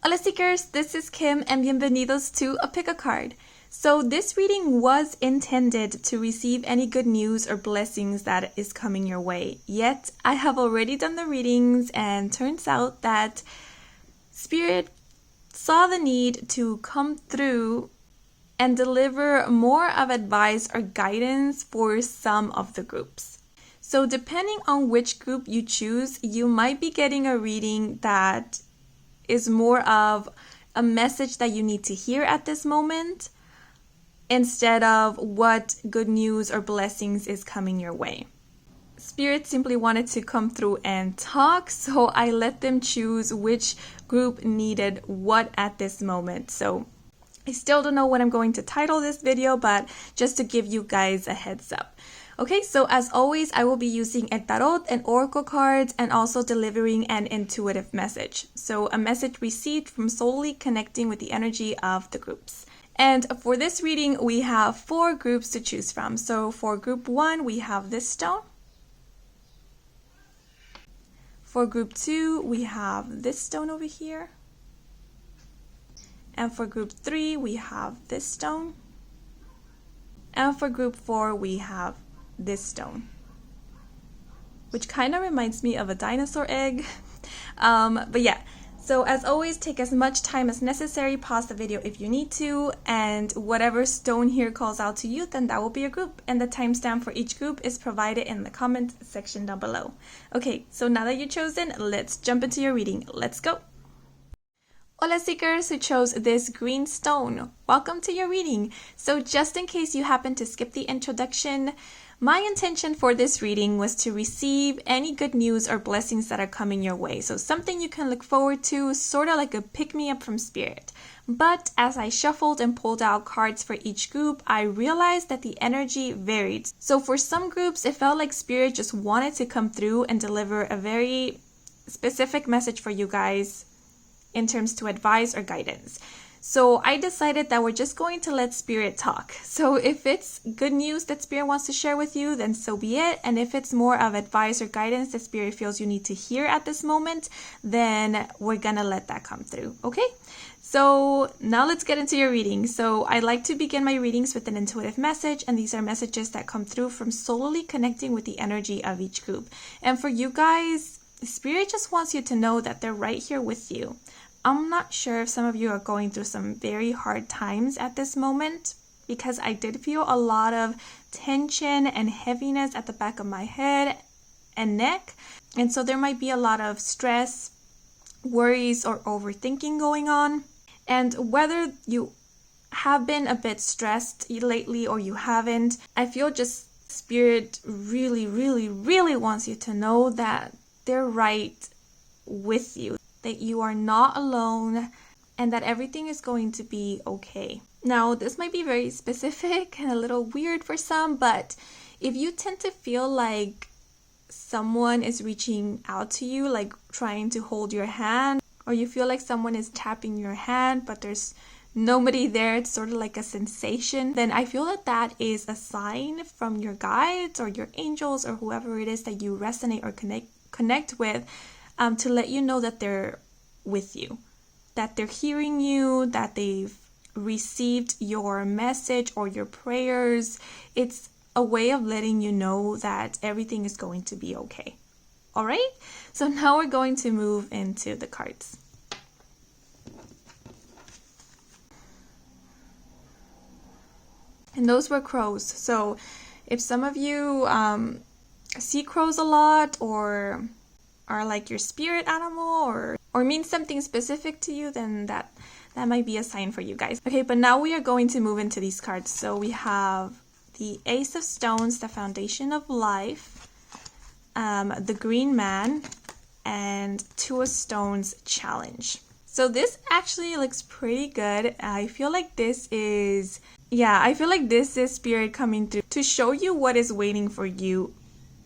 Hola seekers, this is Kim and bienvenidos to A Pick a Card. So this reading was intended to receive any good news or blessings that is coming your way. Yet I have already done the readings and turns out that Spirit saw the need to come through and deliver more of advice or guidance for some of the groups. So depending on which group you choose, you might be getting a reading that is more of a message that you need to hear at this moment instead of what good news or blessings is coming your way. Spirit simply wanted to come through and talk, so I let them choose which group needed what at this moment. So I still don't know what I'm going to title this video, but just to give you guys a heads up. Okay, so as always, I will be using a tarot and oracle cards and also delivering an intuitive message. So a message received from solely connecting with the energy of the groups. And for this reading, we have 4 groups to choose from. So for group 1, we have this stone. For group 2, we have this stone over here. And for group 3, we have this stone. And for group 4, we have this stone, which kind of reminds me of a dinosaur egg. But yeah, so as always, take as much time as necessary, pause the video if you need to, and whatever stone here calls out to you, then that will be your group, and the timestamp for each group is provided in the comment section down below. Okay, so now that you've chosen, let's jump into your reading. Let's go! Hola seekers who chose this green stone, welcome to your reading. So just in case you happen to skip the introduction, my intention for this reading was to receive any good news or blessings that are coming your way. So something you can look forward to, sort of like a pick-me-up from Spirit. But as I shuffled and pulled out cards for each group, I realized that the energy varied. So for some groups, it felt like Spirit just wanted to come through and deliver a very specific message for you guys in terms to advice or guidance. So I decided that we're just going to let Spirit talk. So if it's good news that Spirit wants to share with you, then so be it. And if it's more of advice or guidance that Spirit feels you need to hear at this moment, then we're gonna let that come through, okay? So now let's get into your reading. So I like to begin my readings with an intuitive message, and these are messages that come through from solely connecting with the energy of each group. And for you guys, Spirit just wants you to know that they're right here with you. I'm not sure if some of you are going through some very hard times at this moment, because I did feel a lot of tension and heaviness at the back of my head and neck. And so there might be a lot of stress, worries, or overthinking going on. And whether you have been a bit stressed lately or you haven't, I feel just Spirit really, really, really wants you to know that they're right with you, that you are not alone, and that everything is going to be okay. Now, this might be very specific and a little weird for some, but if you tend to feel like someone is reaching out to you, like trying to hold your hand, or you feel like someone is tapping your hand, but there's nobody there, it's sort of like a sensation, then I feel that that is a sign from your guides or your angels or whoever it is that you resonate or connect with, to let you know that they're with you, that they're hearing you, that they've received your message or your prayers. It's a way of letting you know that everything is going to be okay. All right, so now we're going to move into the cards. And those were crows. So if some of you see crows a lot, or are like your spirit animal, or means something specific to you, then that might be a sign for you guys. Okay, but now we are going to move into these cards. So we have the Ace of Stones, the foundation of life, the Green Man, and Two of Stones, challenge. So this actually looks pretty good. I feel like this is Spirit coming through to show you what is waiting for you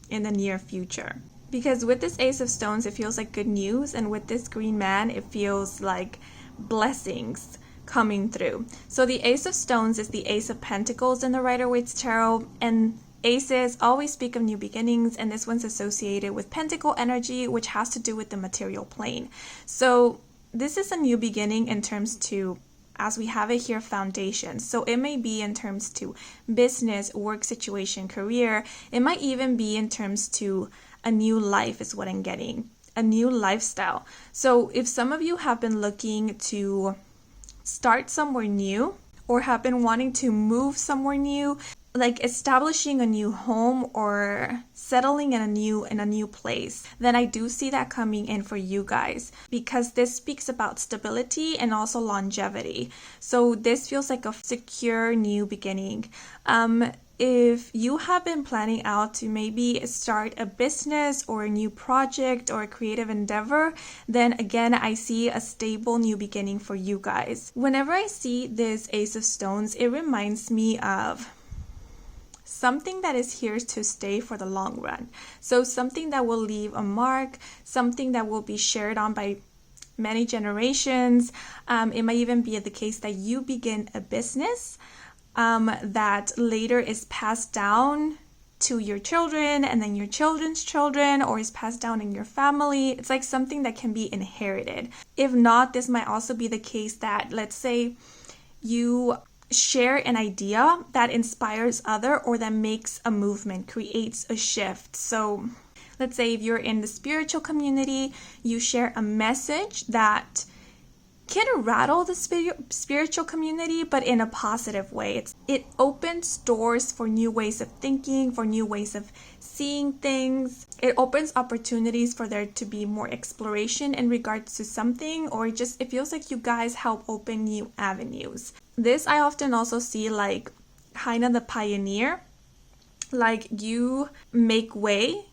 in the near future. Because with this Ace of Stones, it feels like good news, and with this Green Man, it feels like blessings coming through. So the Ace of Stones is the Ace of Pentacles in the Rider-Waite's Tarot, and aces always speak of new beginnings, and this one's associated with Pentacle energy, which has to do with the material plane. So this is a new beginning in terms to, as we have it here, foundation. So it may be in terms to business, work situation, career. It might even be in terms to a new life is what I'm getting, a new lifestyle. So if some of you have been looking to start somewhere new or have been wanting to move somewhere new, like establishing a new home or settling in a new place, then I do see that coming in for you guys, because this speaks about stability and also longevity. So this feels like a secure new beginning. If you have been planning out to maybe start a business or a new project or a creative endeavor, then again, I see a stable new beginning for you guys. Whenever I see this Ace of Stones, it reminds me of something that is here to stay for the long run. So something that will leave a mark, something that will be shared on by many generations. It might even be the case that you begin a business that later is passed down to your children and then your children's children, or is passed down in your family. It's like something that can be inherited. If not, this might also be the case that, let's say, you share an idea that inspires other or that makes a movement, creates a shift. So let's say if you're in the spiritual community, you share a message that can rattle the spiritual community, but in a positive way. It opens doors for new ways of thinking, for new ways of seeing things. It opens opportunities for there to be more exploration in regards to something, or just it feels like you guys help open new avenues. This I often also see like kind of the pioneer, like you make way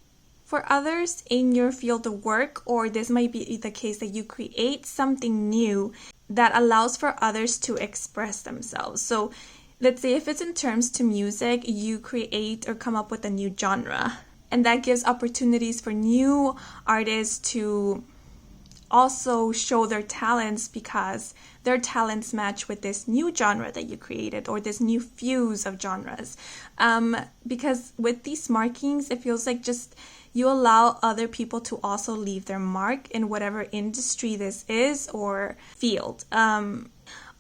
for others in your field of work, or this might be the case that you create something new that allows for others to express themselves. So let's say if it's in terms to music, you create or come up with a new genre, and that gives opportunities for new artists to also show their talents, because their talents match with this new genre that you created, or this new fuse of genres. Because with these markings, it feels like just you allow other people to also leave their mark in whatever industry this is or field.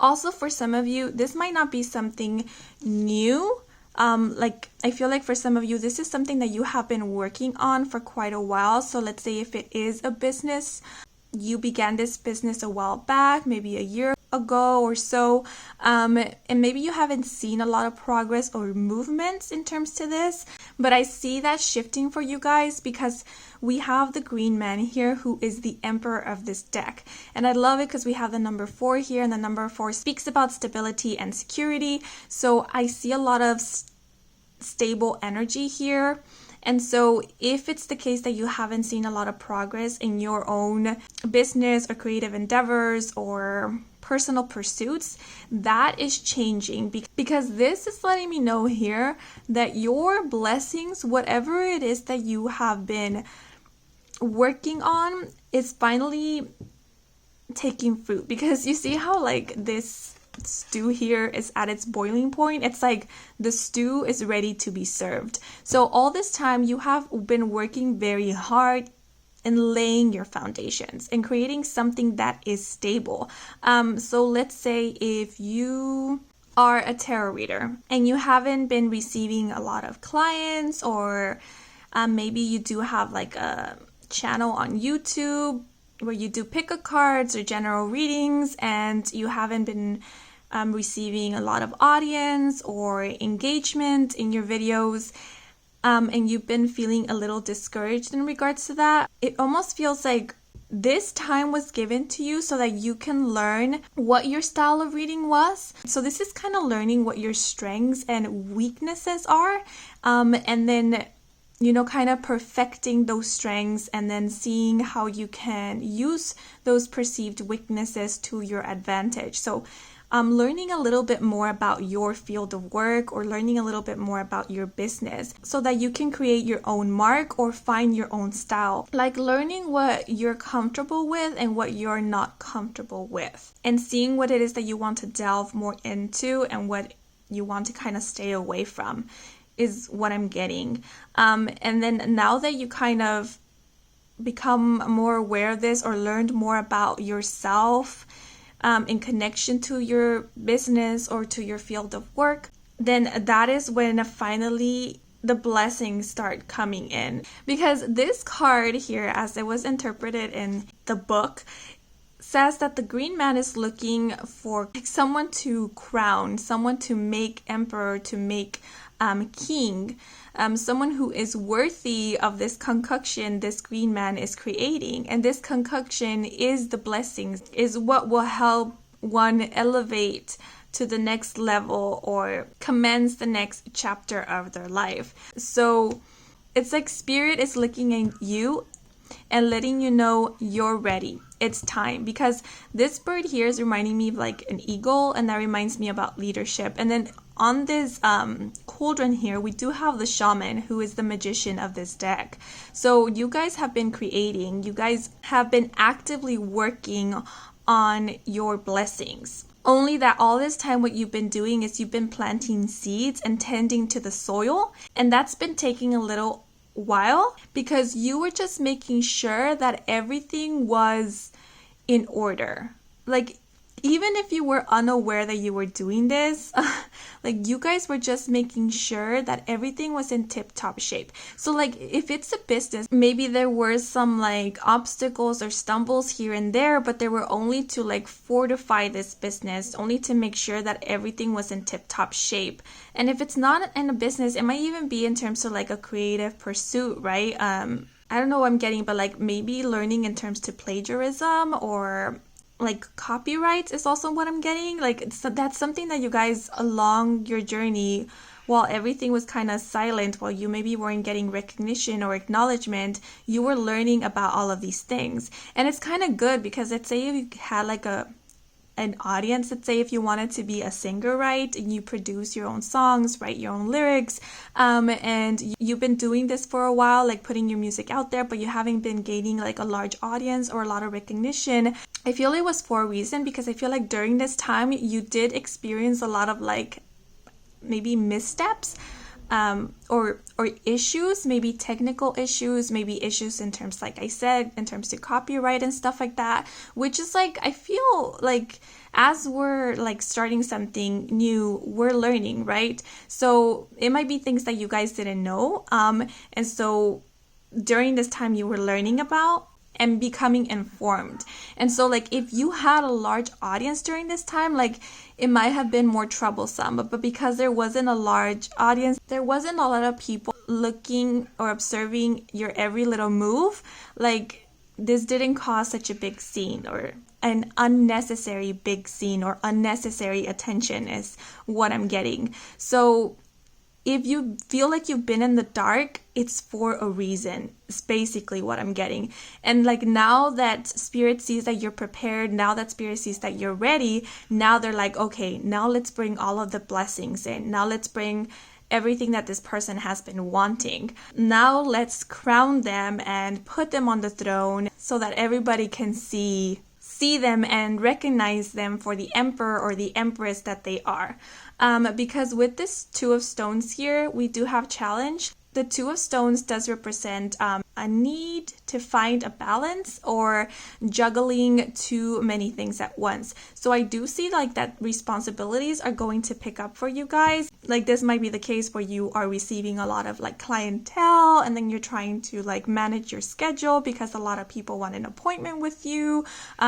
Also, for some of you, this might not be something new. Like I feel like for some of you, this is something that you have been working on for quite a while. So let's say if it is a business, you began this business a while back, maybe a year ago or so, and maybe you haven't seen a lot of progress or movements in terms to this, but I see that shifting for you guys, because we have the green man here who is the emperor of this deck, and I love it because we have the number 4 here, and the number 4 speaks about stability and security. So I see a lot of stable energy here. And so if it's the case that you haven't seen a lot of progress in your own business or creative endeavors or personal pursuits, that is changing, because this is letting me know here that your blessings, whatever it is that you have been working on, is finally taking fruit. Because you see how like this stew here is at its boiling point. It's like the stew is ready to be served. So all this time you have been working very hard in laying your foundations and creating something that is stable. So let's say if you are a tarot reader and you haven't been receiving a lot of clients, or maybe you do have like a channel on YouTube where you do pick-a cards or general readings, and you haven't been receiving a lot of audience or engagement in your videos, and you've been feeling a little discouraged in regards to that, it almost feels like this time was given to you so that you can learn what your style of reading was. So this is kind of learning what your strengths and weaknesses are, and then kind of perfecting those strengths, and then seeing how you can use those perceived weaknesses to your advantage. So learning a little bit more about your field of work, or learning a little bit more about your business, so that you can create your own mark or find your own style. Like learning what you're comfortable with and what you're not comfortable with, and seeing what it is that you want to delve more into and what you want to kind of stay away from, is what I'm getting. And then now that you kind of become more aware of this or learned more about yourself in connection to your business or to your field of work, then that is when finally the blessings start coming in. Because this card here, as it was interpreted in the book, says that the green man is looking for someone to crown, someone to make emperor, to make king, someone who is worthy of this concoction this green man is creating. And this concoction is the blessings, is what will help one elevate to the next level or commence the next chapter of their life. So it's like Spirit is looking at you and letting you know you're ready. It's time. Because this bird here is reminding me of like an eagle, and that reminds me about leadership. And then on this cauldron here, we do have the shaman, who is the magician of this deck. So you guys have been creating, you guys have been actively working on your blessings. Only that all this time what you've been doing is you've been planting seeds and tending to the soil, and that's been taking a little while because you were just making sure that everything was in order. Like, even if you were unaware that you were doing this, like you guys were just making sure that everything was in tip-top shape. So like if it's a business, maybe there were some like obstacles or stumbles here and there, but they were only to like fortify this business, only to make sure that everything was in tip-top shape. And if it's not in a business, it might even be in terms of like a creative pursuit, right? I don't know what I'm getting, but like maybe learning in terms to plagiarism or like copyrights is also what I'm getting. Like that's something that you guys along your journey, while everything was kind of silent, while you maybe weren't getting recognition or acknowledgement, you were learning about all of these things. And it's kind of good because let's say if you had like an audience, let's say if you wanted to be a singer, right, and you produce your own songs, write your own lyrics, and you've been doing this for a while, like putting your music out there, but you haven't been gaining like a large audience or a lot of recognition. I feel it was for a reason, because I feel like during this time you did experience a lot of like maybe missteps, or issues, maybe technical issues, maybe issues in terms, like I said, in terms of copyright and stuff like that, which is like, I feel like as we're like starting something new, we're learning, right? So it might be things that you guys didn't know, and so during this time you were learning about and becoming informed. And so like if you had a large audience during this time, like it might have been more troublesome, but because there wasn't a large audience, there wasn't a lot of people looking or observing your every little move, like this didn't cause such a big scene or an unnecessary big scene or unnecessary attention is what I'm getting. So if you feel like you've been in the dark, it's for a reason. It's basically what I'm getting. And like now that Spirit sees that you're prepared, now that Spirit sees that you're ready, now they're like, okay, now let's bring all of the blessings in. Now let's bring everything that this person has been wanting. Now let's crown them and put them on the throne so that everybody can see them and recognize them for the emperor or the empress that they are. Because with this Two of Stones here, we do have challenge. The Two of Stones does represent a need to find a balance or juggling too many things at once. So I do see like that responsibilities are going to pick up for you guys. Like this might be the case where you are receiving a lot of like clientele, and then you're trying to like manage your schedule because a lot of people want an appointment with you.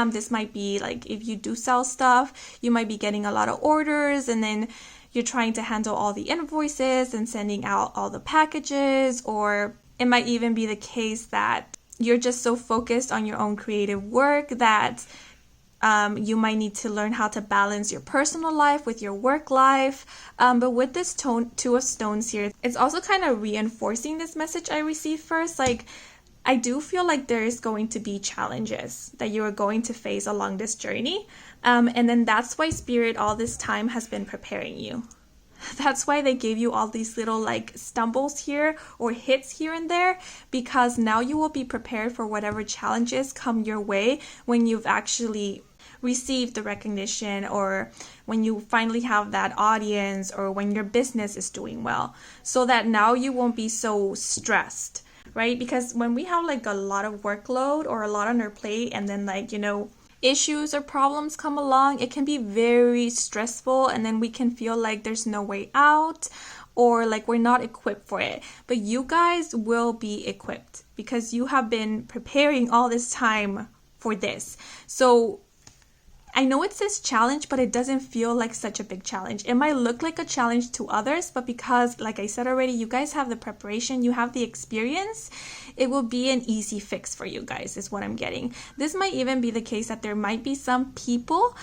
This might be like if you do sell stuff, you might be getting a lot of orders, and then you're trying to handle all the invoices and sending out all the packages. Or it might even be the case that you're just so focused on your own creative work that you might need to learn how to balance your personal life with your work life. But with this Two of Stones here, it's also kind of reinforcing this message I received first. Like, I do feel like there is going to be challenges that you are going to face along this journey. And then that's why Spirit all this time has been preparing you. That's why they gave you all these little like stumbles here or hits here and there, because now you will be prepared for whatever challenges come your way when you've actually received the recognition, or when you finally have that audience, or when your business is doing well, so that now you won't be so stressed. right? Because when we have like a lot of workload or a lot on our plate, and then like, you know, issues or problems come along, it can be very stressful, and then we can feel like there's no way out, or like we're not equipped for it. But you guys will be equipped because you have been preparing all this time for this. So I know it says challenge, but it doesn't feel like such a big challenge. It might look like a challenge to others, but because, like I said already, you guys have the preparation, you have the experience, it will be an easy fix for you guys, is what I'm getting. This might even be the case that there might be some people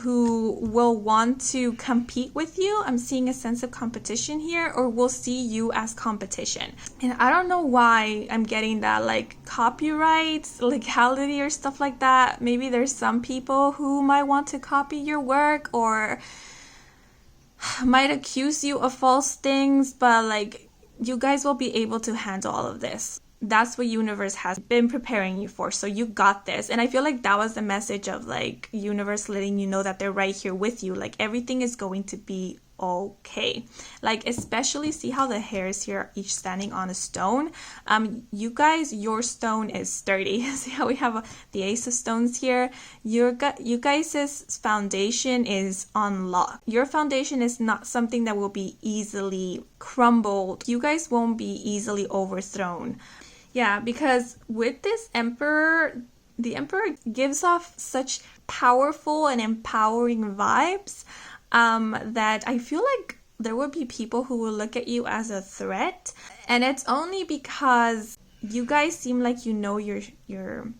who will want to compete with you. I'm seeing a sense of competition here, or will see you as competition. And I don't know why I'm getting that, like copyrights, legality, or stuff like that. Maybe there's some people who might want to copy your work or might accuse you of false things, but like you guys will be able to handle all of this. That's what universe has been preparing you for, so you got this. And I feel like that was the message of like universe letting you know that they're right here with you. Like everything is going to be okay. Like especially see how the hairs here are each standing on a stone. You guys, your stone is sturdy. See how we have the ace of stones here? You guys' foundation is on lock. Your foundation is not something that will be easily crumbled. You guys won't be easily overthrown. Yeah, because with this emperor, the emperor gives off such powerful and empowering vibes that I feel like there will be people who will look at you as a threat. And it's only because you guys seem like you know your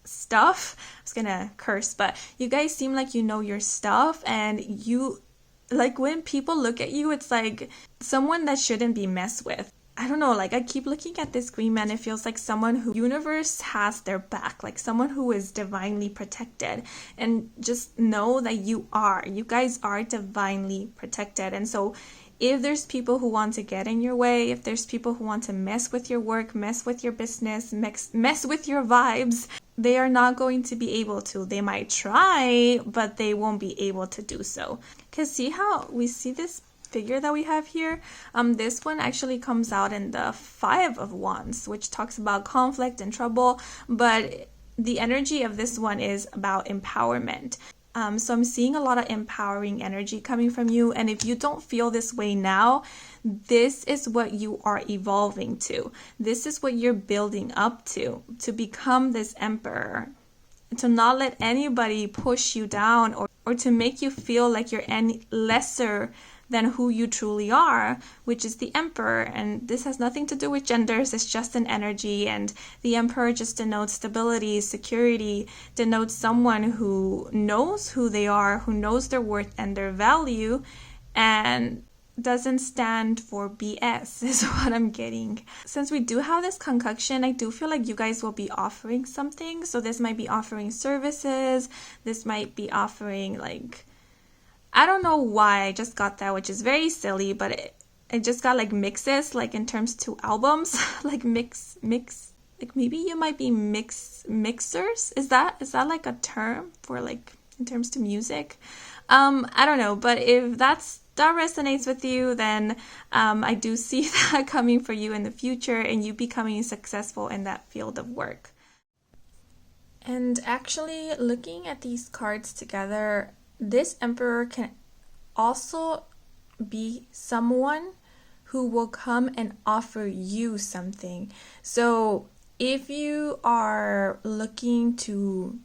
stuff. I was gonna curse, but you guys seem like you know your stuff, and you, like when people look at you, it's like someone that shouldn't be messed with. I don't know, like I keep looking at this green man, it feels like someone who universe has their back, like someone who is divinely protected. And just know that you guys are divinely protected. And so if there's people who want to get in your way, if there's people who want to mess with your work, mess with your business, mess with your vibes, they are not going to be able to. They might try, but they won't be able to do so. Because see how we see this figure that we have here? This one actually comes out in the 5 of Wands, which talks about conflict and trouble, but the energy of this one is about empowerment. So I'm seeing a lot of empowering energy coming from you, and if you don't feel this way now, this is what you are evolving to. This is what you're building up to become this emperor, to not let anybody push you down or to make you feel like you're any lesser than who you truly are, which is the emperor. And this has nothing to do with genders, it's just an energy. And the emperor just denotes stability, security, denotes someone who knows who they are, who knows their worth and their value, and doesn't stand for BS is what I'm getting. Since we do have this concoction, I do feel like you guys will be offering something. So this might be offering services, this might be offering like, I don't know why I just got that, which is very silly, but it just got like mixes, like in terms to albums, like mix, like maybe you might be mixers. Is that like a term for like in terms to music? I don't know, but if that resonates with you, then I do see that coming for you in the future and you becoming successful in that field of work. And actually looking at these cards together, this emperor can also be someone who will come and offer you something. So if you are looking to,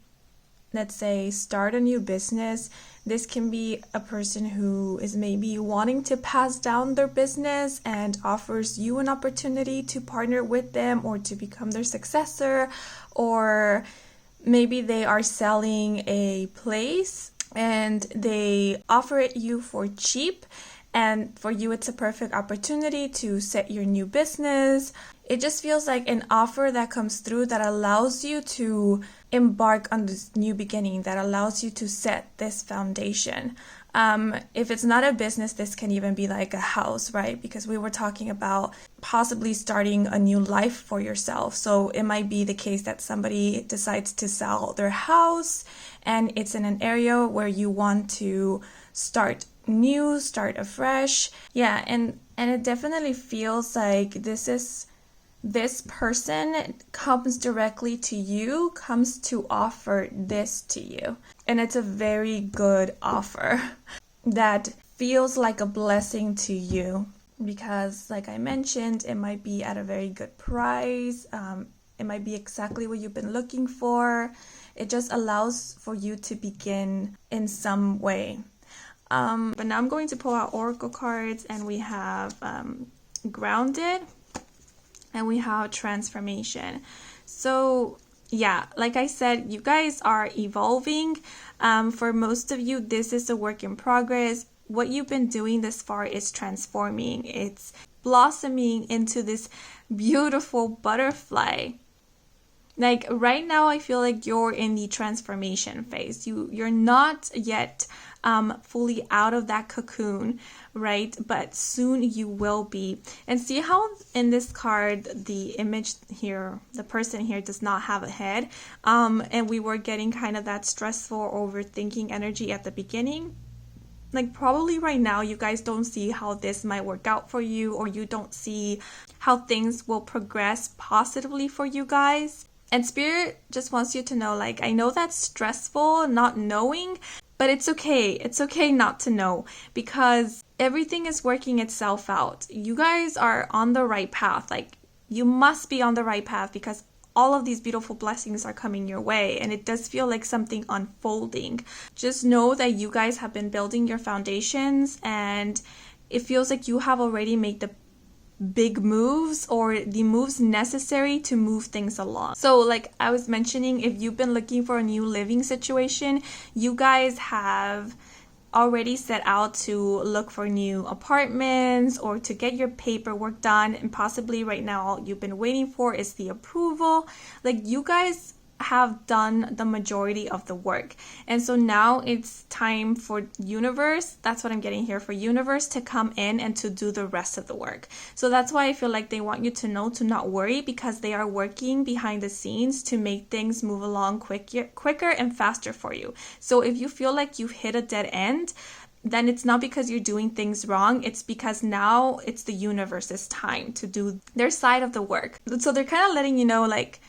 let's say, start a new business, this can be a person who is maybe wanting to pass down their business and offers you an opportunity to partner with them or to become their successor. Or maybe they are selling a place and they offer it you for cheap, and for you it's a perfect opportunity to set your new business. It just feels like an offer that comes through that allows you to embark on this new beginning, that allows you to set this foundation. If it's not a business, this can even be like a house, right? Because we were talking about possibly starting a new life for yourself. So it might be the case that somebody decides to sell their house and it's in an area where you want to start new, start afresh. Yeah, and it definitely feels like this is this person comes directly to you, comes to offer this to you. And it's a very good offer that feels like a blessing to you because, like I mentioned, it might be at a very good price. It might be exactly what you've been looking for. It just allows for you to begin in some way. But now I'm going to pull out Oracle cards, and we have Grounded, and we have Transformation. So yeah, like I said, you guys are evolving. For most of you, this is a work in progress. What you've been doing this far is transforming. It's blossoming into this beautiful butterfly. Like right now, I feel like you're in the transformation phase. You're not yet fully out of that cocoon, right? But soon you will be. And see how in this card, the image here, the person here does not have a head. And we were getting kind of that stressful overthinking energy at the beginning. Like probably right now you guys don't see how this might work out for you, or you don't see how things will progress positively for you guys. And Spirit just wants you to know, like, I know that's stressful not knowing, but it's okay. It's okay not to know because everything is working itself out. You guys are on the right path. Like, you must be on the right path because all of these beautiful blessings are coming your way, and it does feel like something unfolding. Just know that you guys have been building your foundations, and it feels like you have already made the big moves or the moves necessary to move things along. So like I was mentioning, if you've been looking for a new living situation, you guys have already set out to look for new apartments or to get your paperwork done, and possibly right now all you've been waiting for is the approval. Like you guys have done the majority of the work, and so now it's time for universe, that's what I'm getting here, for universe to come in and to do the rest of the work. So that's why I feel like they want you to know to not worry, because they are working behind the scenes to make things move along quicker and faster for you. So if you feel like you've hit a dead end, then it's not because you're doing things wrong. It's because now it's the universe's time to do their side of the work. So they're kind of letting you know, like,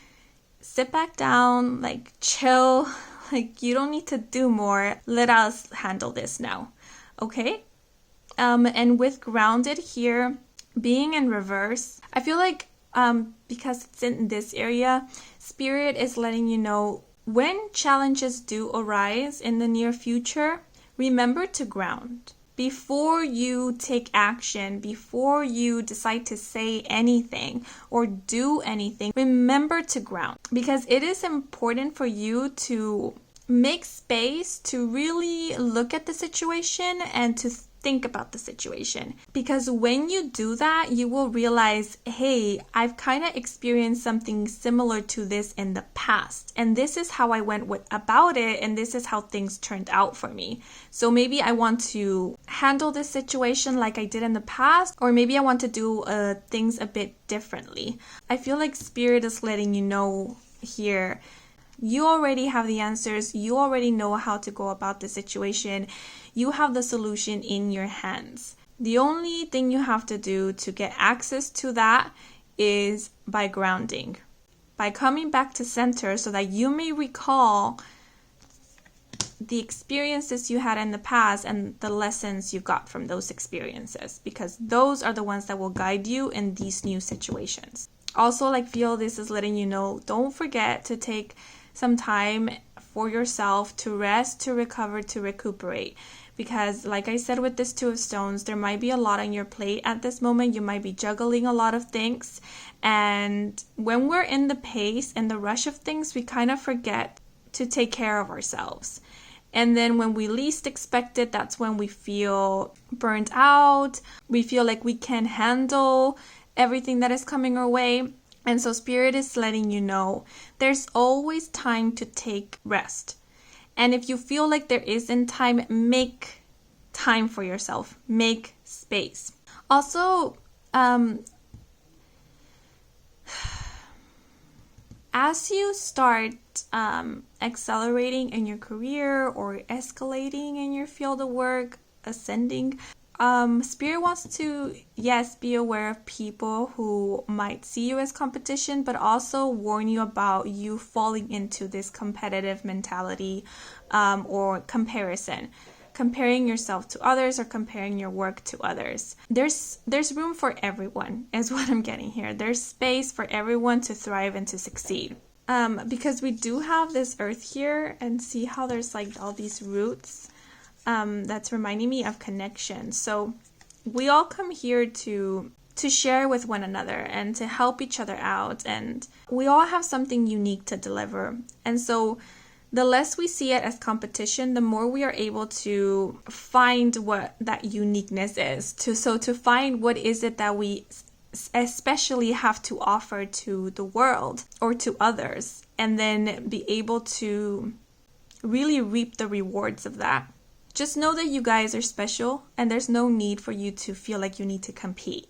sit back down, like chill, like you don't need to do more. Let us handle this now, okay? And with Grounded here being in reverse, I feel like because it's in this area, Spirit is letting you know when challenges do arise in the near future, remember to ground. Before you take action, before you decide to say anything or do anything, remember to ground, because it is important for you to make space to really look at the situation and to think about the situation. Because when you do that, you will realize, hey, I've kind of experienced something similar to this in the past, and this is how I went about it, and this is how things turned out for me. So maybe I want to handle this situation like I did in the past, or maybe I want to do things a bit differently. I feel like Spirit is letting you know here, you already have the answers. You already know how to go about the situation. You have the solution in your hands. The only thing you have to do to get access to that is by grounding, by coming back to center so that you may recall the experiences you had in the past and the lessons you got from those experiences, because those are the ones that will guide you in these new situations. Also, like, feel this is letting you know, don't forget to take some time for yourself to rest, to recover, to recuperate. Because like I said with this Two of Stones, there might be a lot on your plate at this moment. You might be juggling a lot of things. And when we're in the pace and the rush of things, we kind of forget to take care of ourselves. And then when we least expect it, that's when we feel burnt out. We feel like we can't handle everything that is coming our way. And so Spirit is letting you know there's always time to take rest. And if you feel like there isn't time, make time for yourself. Make space. Also, as you start accelerating in your career or escalating in your field of work, ascending, Spirit wants to, yes, be aware of people who might see you as competition, but also warn you about you falling into this competitive mentality or comparison. Comparing yourself to others or comparing your work to others. There's room for everyone, is what I'm getting here. There's space for everyone to thrive and to succeed. Because we do have this earth here, and see how there's like all these roots. That's reminding me of connection. So we all come here to share with one another and to help each other out, and we all have something unique to deliver. And so the less we see it as competition, the more we are able to find what that uniqueness is. To find what is it that we especially have to offer to the world or to others, and then be able to really reap the rewards of that. Just know that you guys are special, and there's no need for you to feel like you need to compete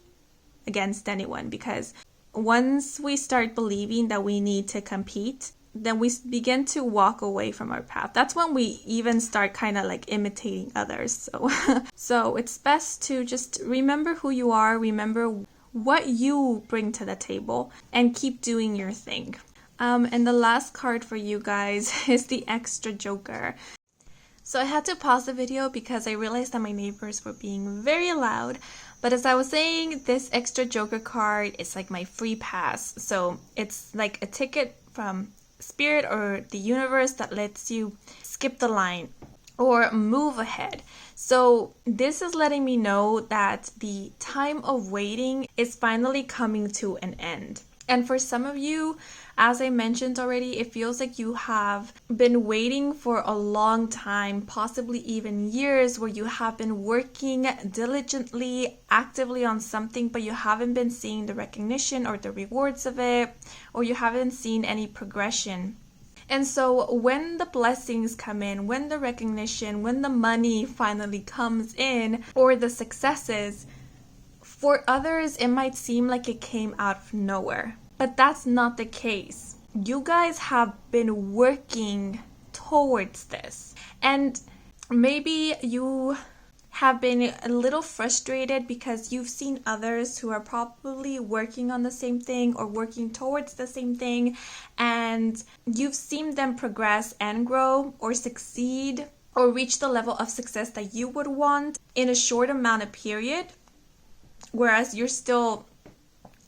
against anyone, because once we start believing that we need to compete, then we begin to walk away from our path. That's when we even start kind of like imitating others. So it's best to just remember who you are, remember what you bring to the table, and keep doing your thing. And the last card for you guys is the extra joker. So I had to pause the video because I realized that my neighbors were being very loud. But as I was saying, this extra joker card is like my free pass. So it's like a ticket from Spirit or the universe that lets you skip the line or move ahead. So this is letting me know that the time of waiting is finally coming to an end. And for some of you, as I mentioned already, it feels like you have been waiting for a long time, possibly even years, where you have been working diligently, actively on something, but you haven't been seeing the recognition or the rewards of it, or you haven't seen any progression. And so when the blessings come in, when the recognition, when the money finally comes in, or the successes, for others, it might seem like it came out of nowhere. But that's not the case. You guys have been working towards this. And maybe you have been a little frustrated because you've seen others who are probably working on the same thing or working towards the same thing, and you've seen them progress and grow or succeed or reach the level of success that you would want in a short amount of period, whereas you're still,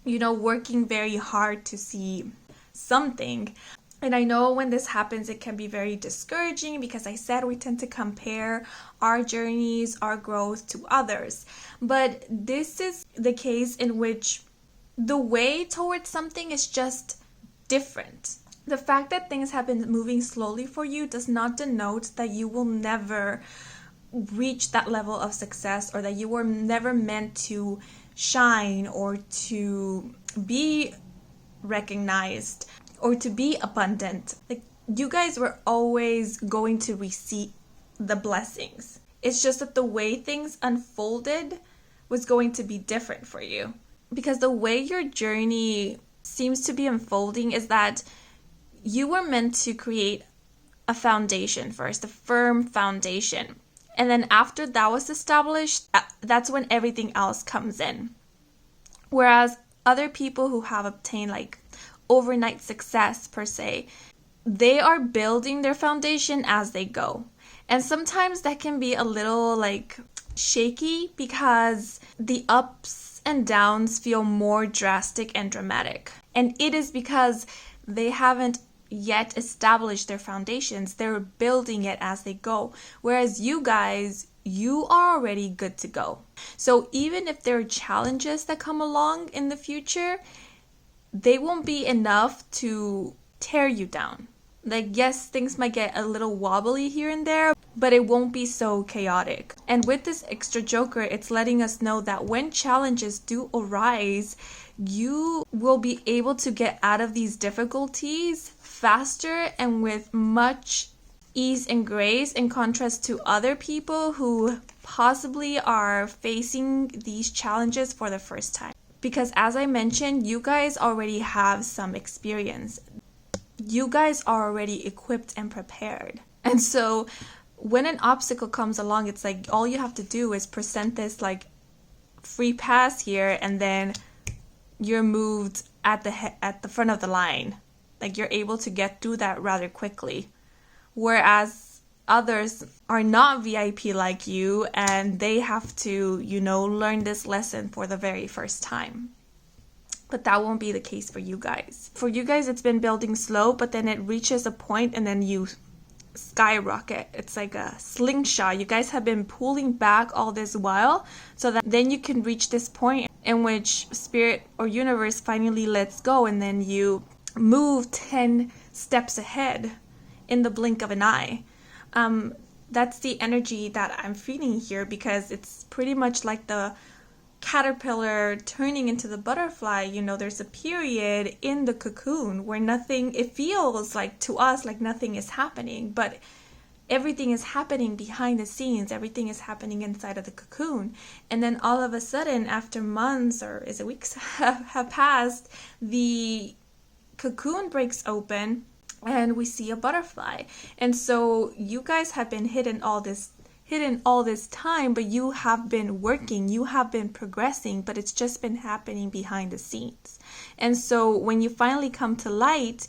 working very hard to see something. And I know when this happens, it can be very discouraging because I said we tend to compare our journeys, our growth to others. But this is the case in which the way towards something is just different. The fact that things have been moving slowly for you does not denote that you will never reach that level of success, or that you were never meant to shine or to be recognized or to be abundant. Like, you guys were always going to receive the blessings. It's just that the way things unfolded was going to be different for you, because the way your journey seems to be unfolding is that you were meant to create a foundation first, a firm foundation. And then after that was established, that's when everything else comes in. Whereas other people who have obtained like overnight success per se, they are building their foundation as they go. And sometimes that can be a little like shaky because the ups and downs feel more drastic and dramatic. And it is because they haven't yet established their foundations. They're building it as they go. Whereas you guys, you are already good to go. So even if there are challenges that come along in the future, they won't be enough to tear you down. Like, yes, things might get a little wobbly here and there, but it won't be so chaotic. And with this extra joker, it's letting us know that when challenges do arise, you will be able to get out of these difficulties faster and with much ease and grace, in contrast to other people who possibly are facing these challenges for the first time. Because as I mentioned, you guys already have some experience. You guys are already equipped and prepared. And so when an obstacle comes along, it's like all you have to do is present this like free pass here, and then you're moved at the front of the line. Like you're able to get through that rather quickly. Whereas others are not VIP like you, and they have to, learn this lesson for the very first time. But that won't be the case for you guys. For you guys, it's been building slow, but then it reaches a point and then you skyrocket. It's like a slingshot. You guys have been pulling back all this while, so that then you can reach this point in which spirit or universe finally lets go, and then you move 10 steps ahead in the blink of an eye. That's the energy that I'm feeling here, because it's pretty much like the caterpillar turning into the butterfly. There's a period in the cocoon where it feels like to us like nothing is happening, but everything is happening behind the scenes. Everything is happening inside of the cocoon. And then all of a sudden, after months or is it weeks have passed, the cocoon breaks open and we see a butterfly. And so you guys have been hidden all this time, but you have been working, you have been progressing, but it's just been happening behind the scenes. And so when you finally come to light,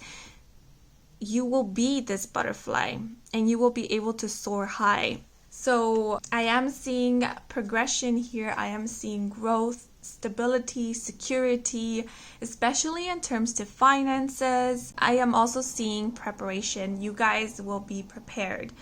you will be this butterfly and you will be able to soar high. So I am seeing progression here. I am seeing growth, stability, security, especially in terms to finances. I am also seeing preparation. You guys will be prepared.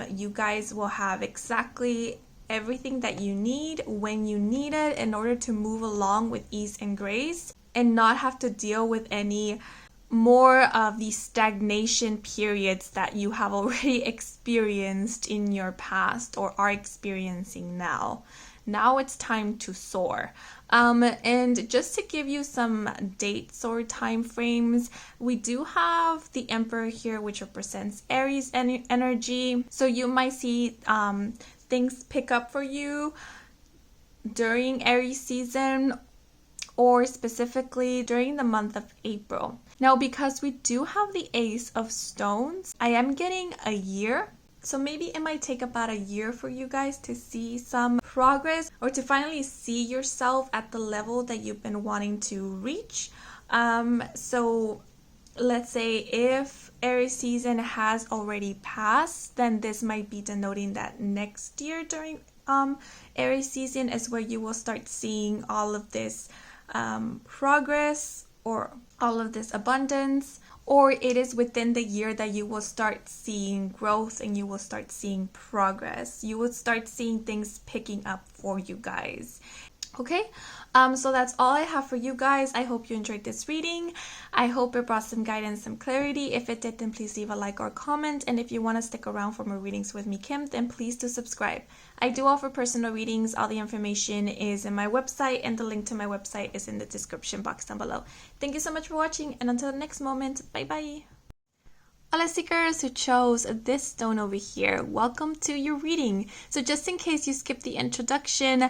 You guys will have exactly everything that you need when you need it in order to move along with ease and grace, and not have to deal with any more of the stagnation periods that you have already experienced in your past or are experiencing now. Now it's time to soar. And just to give you some dates or time frames, we do have the Emperor here, which represents Aries energy. So you might see things pick up for you during Aries season, or specifically during the month of April. Now, because we do have the Ace of Stones, I am getting a year. So maybe it might take about a year for you guys to see some progress, or to finally see yourself at the level that you've been wanting to reach. So let's say if Aries season has already passed, then this might be denoting that next year during Aries season is where you will start seeing all of this progress or all of this abundance. Or it is within the year that you will start seeing growth and you will start seeing progress. You will start seeing things picking up for you guys. Okay, so that's all I have for you guys. I hope you enjoyed this reading. I hope it brought some guidance, some clarity. If it did, then please leave a like or comment. And if you want to stick around for more readings with me, Kim, then please do subscribe. I do offer personal readings. All the information is in my website, and the link to my website is in the description box down below. Thank you so much for watching, and until the next moment, bye-bye. All seekers who chose this stone over here, welcome to your reading. So just in case you skipped the introduction,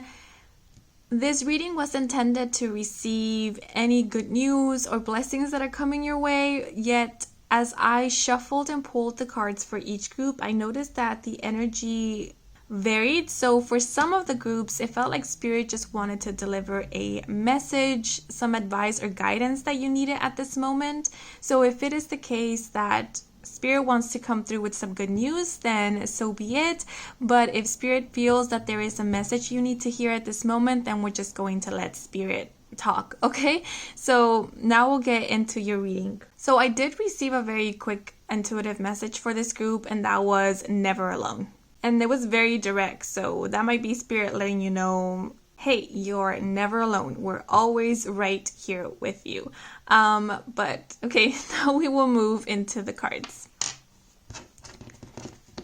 this reading was intended to receive any good news or blessings that are coming your way, yet as I shuffled and pulled the cards for each group, I noticed that the energy varied. So for some of the groups, it felt like Spirit just wanted to deliver a message, some advice or guidance that you needed at this moment. So if it is the case that Spirit wants to come through with some good news, then so be it. But if Spirit feels that there is a message you need to hear at this moment, then we're just going to let Spirit talk, okay? So now we'll get into your reading. So I did receive a very quick intuitive message for this group, and that was never alone. And it was very direct, so that might be Spirit letting you know, hey, you're never alone. We're always right here with you. But okay, now we will move into the cards.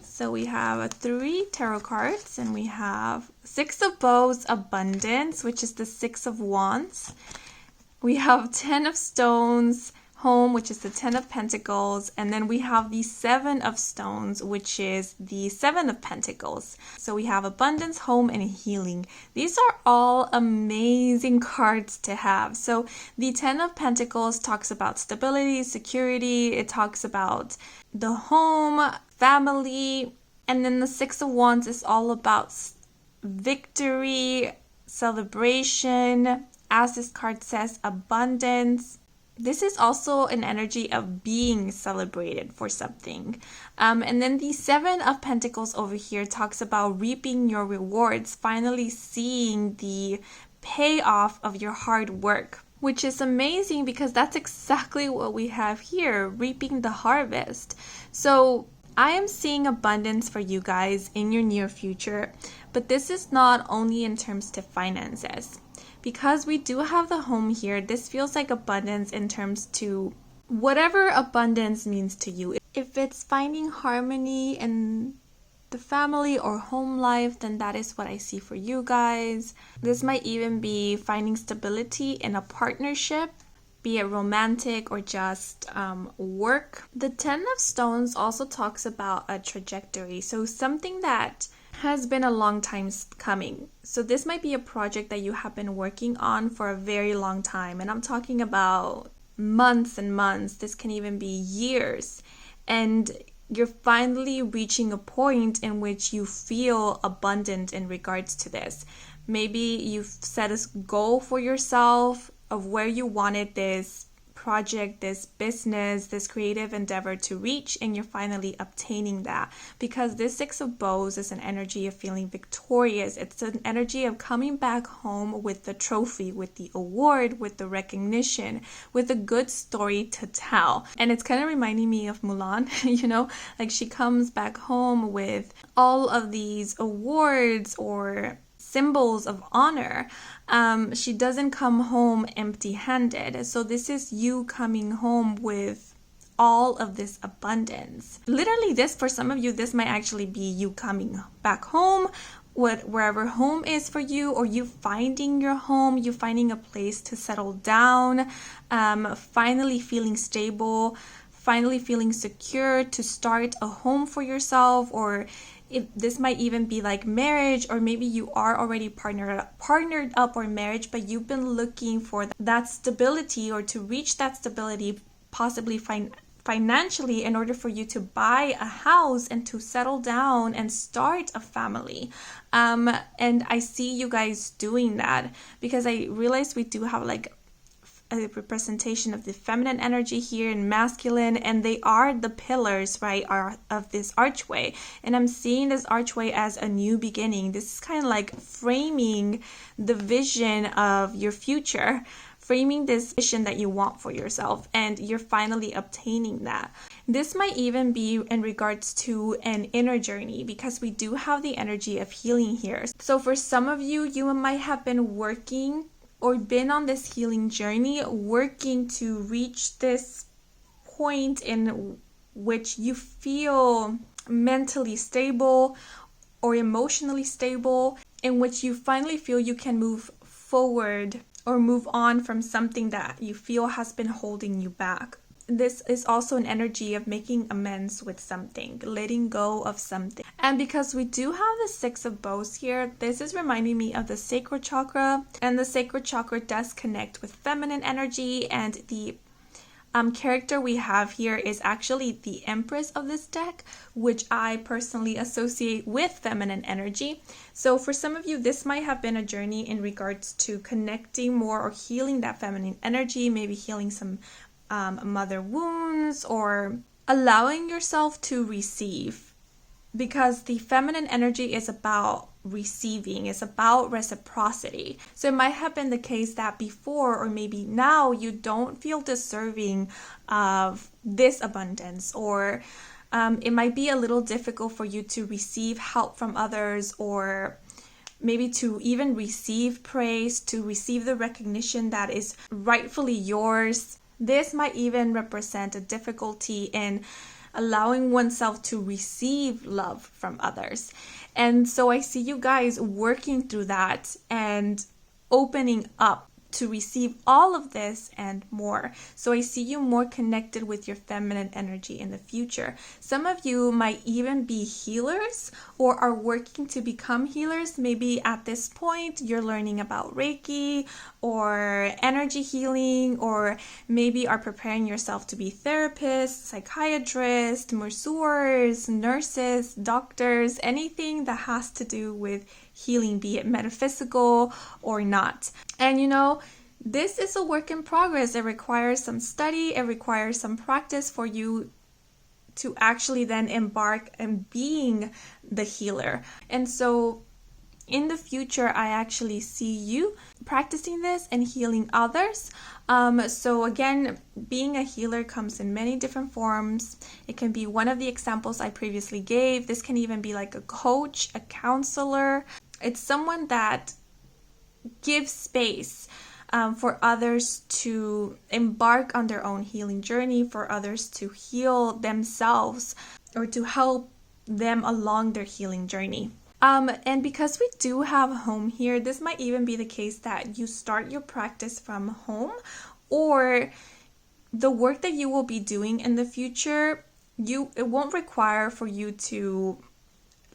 So we have 3 tarot cards, and we have 6 of Bows, Abundance, which is the 6 of Wands. We have 10 of Stones, Home, which is the 10 of Pentacles, and then we have the 7 of Stones, which is the 7 of Pentacles. So we have abundance, home, and healing. These are all amazing cards to have. So the 10 of Pentacles talks about stability, security. It talks about the home, family, And then the Six of Wands is all about victory, celebration, as this card says, abundance. This is also an energy of being celebrated for something. And then the Seven of Pentacles over here talks about reaping your rewards, finally seeing the payoff of your hard work, which is amazing because that's exactly what we have here, reaping the harvest. So I am seeing abundance for you guys in your near future, but this is not only in terms to finances. Because we do have the home here, this feels like abundance in terms to whatever abundance means to you. If it's finding harmony in the family or home life, then that is what I see for you guys. This might even be finding stability in a partnership, be it romantic or just work. The Ten of Stones also talks about a trajectory, so something that has been a long time coming. So this might be a project that you have been working on for a very long time, and I'm talking about months and months. This can even be years, and you're finally reaching a point in which you feel abundant in regards to this. Maybe you've set a goal for yourself of where you wanted this project, this business, this creative endeavor to reach, and you're finally obtaining that. Because this Six of Bows is an energy of feeling victorious. It's an energy of coming back home with the trophy, with the award, with the recognition, with a good story to tell. And it's kind of reminding me of Mulan, you know, like she comes back home with all of these awards or symbols of honor. She doesn't come home empty-handed. So this is you coming home with all of this abundance. Literally this, for some of you, this might actually be you coming back home, wherever home is for you, or you finding your home, you finding a place to settle down, finally feeling stable, finally feeling secure to start a home for yourself. Or this might even be like marriage, or maybe you are already partnered up or marriage, but you've been looking for that stability or to reach that stability, possibly financially, in order for you to buy a house and to settle down and start a family. And I see you guys doing that because I realize we do have like a representation of the feminine energy here and masculine, and they are the pillars, right, of this archway. And I'm seeing this archway as a new beginning. This is kind of like framing the vision of your future, framing this vision that you want for yourself, and you're finally obtaining that. This might even be in regards to an inner journey, because we do have the energy of healing here. So for some of you, you might have been working or been on this healing journey, working to reach this point in which you feel mentally stable or emotionally stable, in which you finally feel you can move forward or move on from something that you feel has been holding you back. This is also an energy of making amends with something, letting go of something. And because we do have the Six of Bows here, this is reminding me of the sacral chakra. And the sacral chakra does connect with feminine energy. And the character we have here is actually the Empress of this deck, which I personally associate with feminine energy. So for some of you, this might have been a journey in regards to connecting more or healing that feminine energy, maybe healing some mother wounds, or allowing yourself to receive, because the feminine energy is about receiving, it's about reciprocity. So it might have been the case that before, or maybe now, you don't feel deserving of this abundance, or it might be a little difficult for you to receive help from others, or maybe to even receive praise, to receive the recognition that is rightfully yours. This might even represent a difficulty in allowing oneself to receive love from others. And so I see you guys working through that and opening up to receive all of this and more. So I see you more connected with your feminine energy in the future. Some of you might even be healers or are working to become healers. Maybe at this point you're learning about Reiki or energy healing, or maybe are preparing yourself to be therapists, psychiatrists, masseurs, nurses, doctors, anything that has to do with healing, be it metaphysical or not. And this is a work in progress. It requires some study, it requires some practice for you to actually then embark on being the healer. And so in the future, I actually see you practicing this and healing others. So again, being a healer comes in many different forms. It can be one of the examples I previously gave. This can even be like a coach, a counselor. It's someone that gives space for others to embark on their own healing journey, for others to heal themselves or to help them along their healing journey. And because we do have home here, this might even be the case that you start your practice from home, or the work that you will be doing in the future, it won't require for you to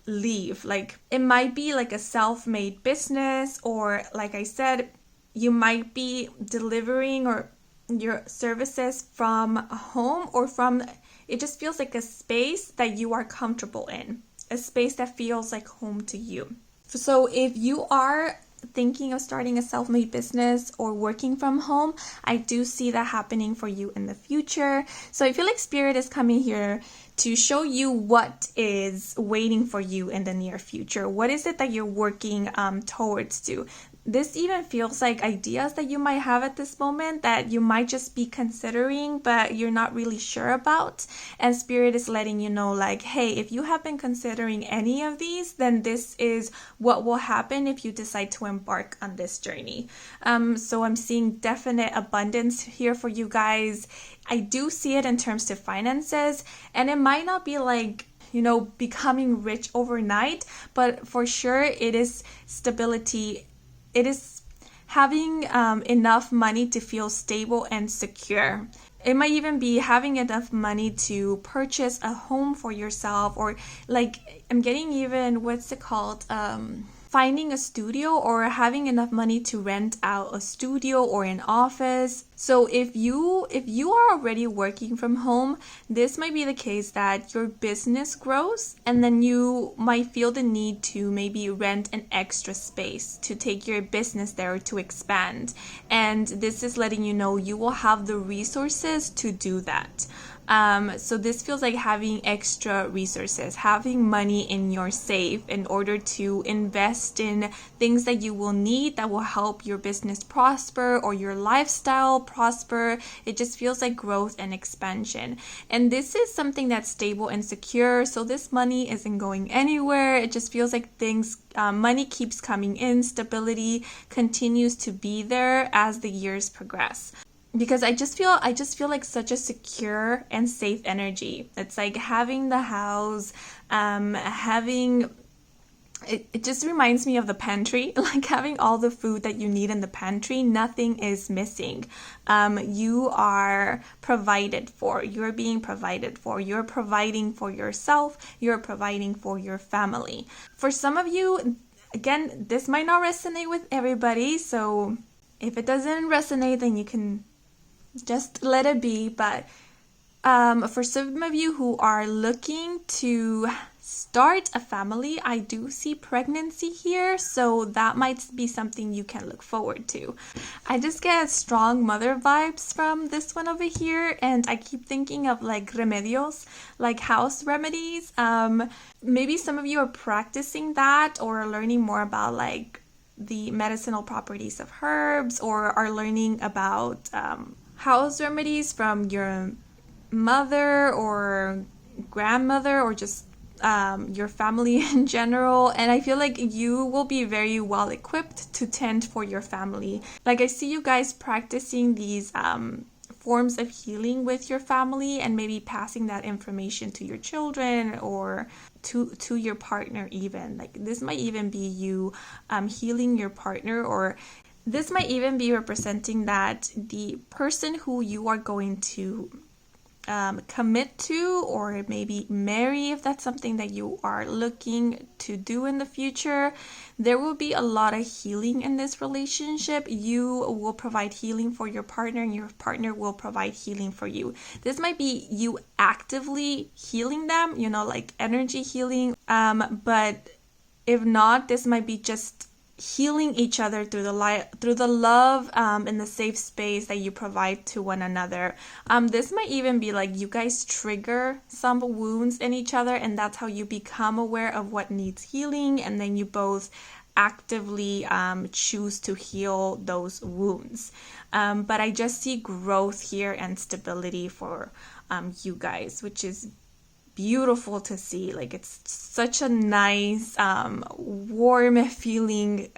leave. Like, it might be like a self-made business, or like I said, you might be delivering or your services from home, or from, it just feels like a space that you are comfortable in, a space that feels like home to you. So if you are thinking of starting a self-made business or working from home, I do see that happening for you in the future. So I feel like Spirit is coming here to show you what is waiting for you in the near future. What is it that you're working towards to? This even feels like ideas that you might have at this moment that you might just be considering, but you're not really sure about. And Spirit is letting you know, like, hey, if you have been considering any of these, then this is what will happen if you decide to embark on this journey. So I'm seeing definite abundance here for you guys. I do see it in terms of finances, and it might not be like, becoming rich overnight, but for sure it is stability. It is having enough money to feel stable and secure. It might even be having enough money to purchase a home for yourself, or like, I'm getting even, what's it called? Finding a studio, or having enough money to rent out a studio or an office. So if you are already working from home, this might be the case that your business grows, and then you might feel the need to maybe rent an extra space to take your business there, to expand. And this is letting you know you will have the resources to do that. So this feels like having extra resources, having money in your safe in order to invest in things that you will need that will help your business prosper or your lifestyle prosper. It just feels like growth and expansion. And this is something that's stable and secure. So this money isn't going anywhere. It just feels like money keeps coming in. Stability continues to be there as the years progress. Because I just feel like such a secure and safe energy. It's like having the house, it just reminds me of the pantry, like having all the food that you need in the pantry. Nothing is missing. You are provided for. You're being provided for. You're providing for yourself. You're providing for your family. For some of you, again, this might not resonate with everybody. So if it doesn't resonate, then you can just let it be. But for some of you who are looking to start a family, I do see pregnancy here, so that might be something you can look forward to. I just get strong mother vibes from this one over here, and I keep thinking of like remedios, like house remedies. Maybe some of you are practicing that, or are learning more about like the medicinal properties of herbs, or are learning about house remedies from your mother or grandmother, or just your family in general. And I feel like you will be very well equipped to tend for your family. Like, I see you guys practicing these forms of healing with your family, and maybe passing that information to your children or to your partner even. Like, this might even be you healing your partner, or This might even be representing that the person who you are going to commit to, or maybe marry, if that's something that you are looking to do in the future, there will be a lot of healing in this relationship. You will provide healing for your partner, and your partner will provide healing for you. This might be you actively healing them, like energy healing. But if not, this might be just healing each other through the love and the safe space that you provide to one another. This might even be like you guys trigger some wounds in each other, and that's how you become aware of what needs healing, and then you both actively choose to heal those wounds. But I just see growth here and stability for you guys, which is beautiful to see. Like, it's such a nice warm feeling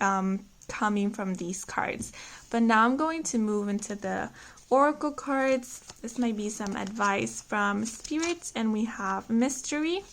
coming from these cards. But now I'm going to move into the oracle cards. This might be some advice from spirits, and we have mystery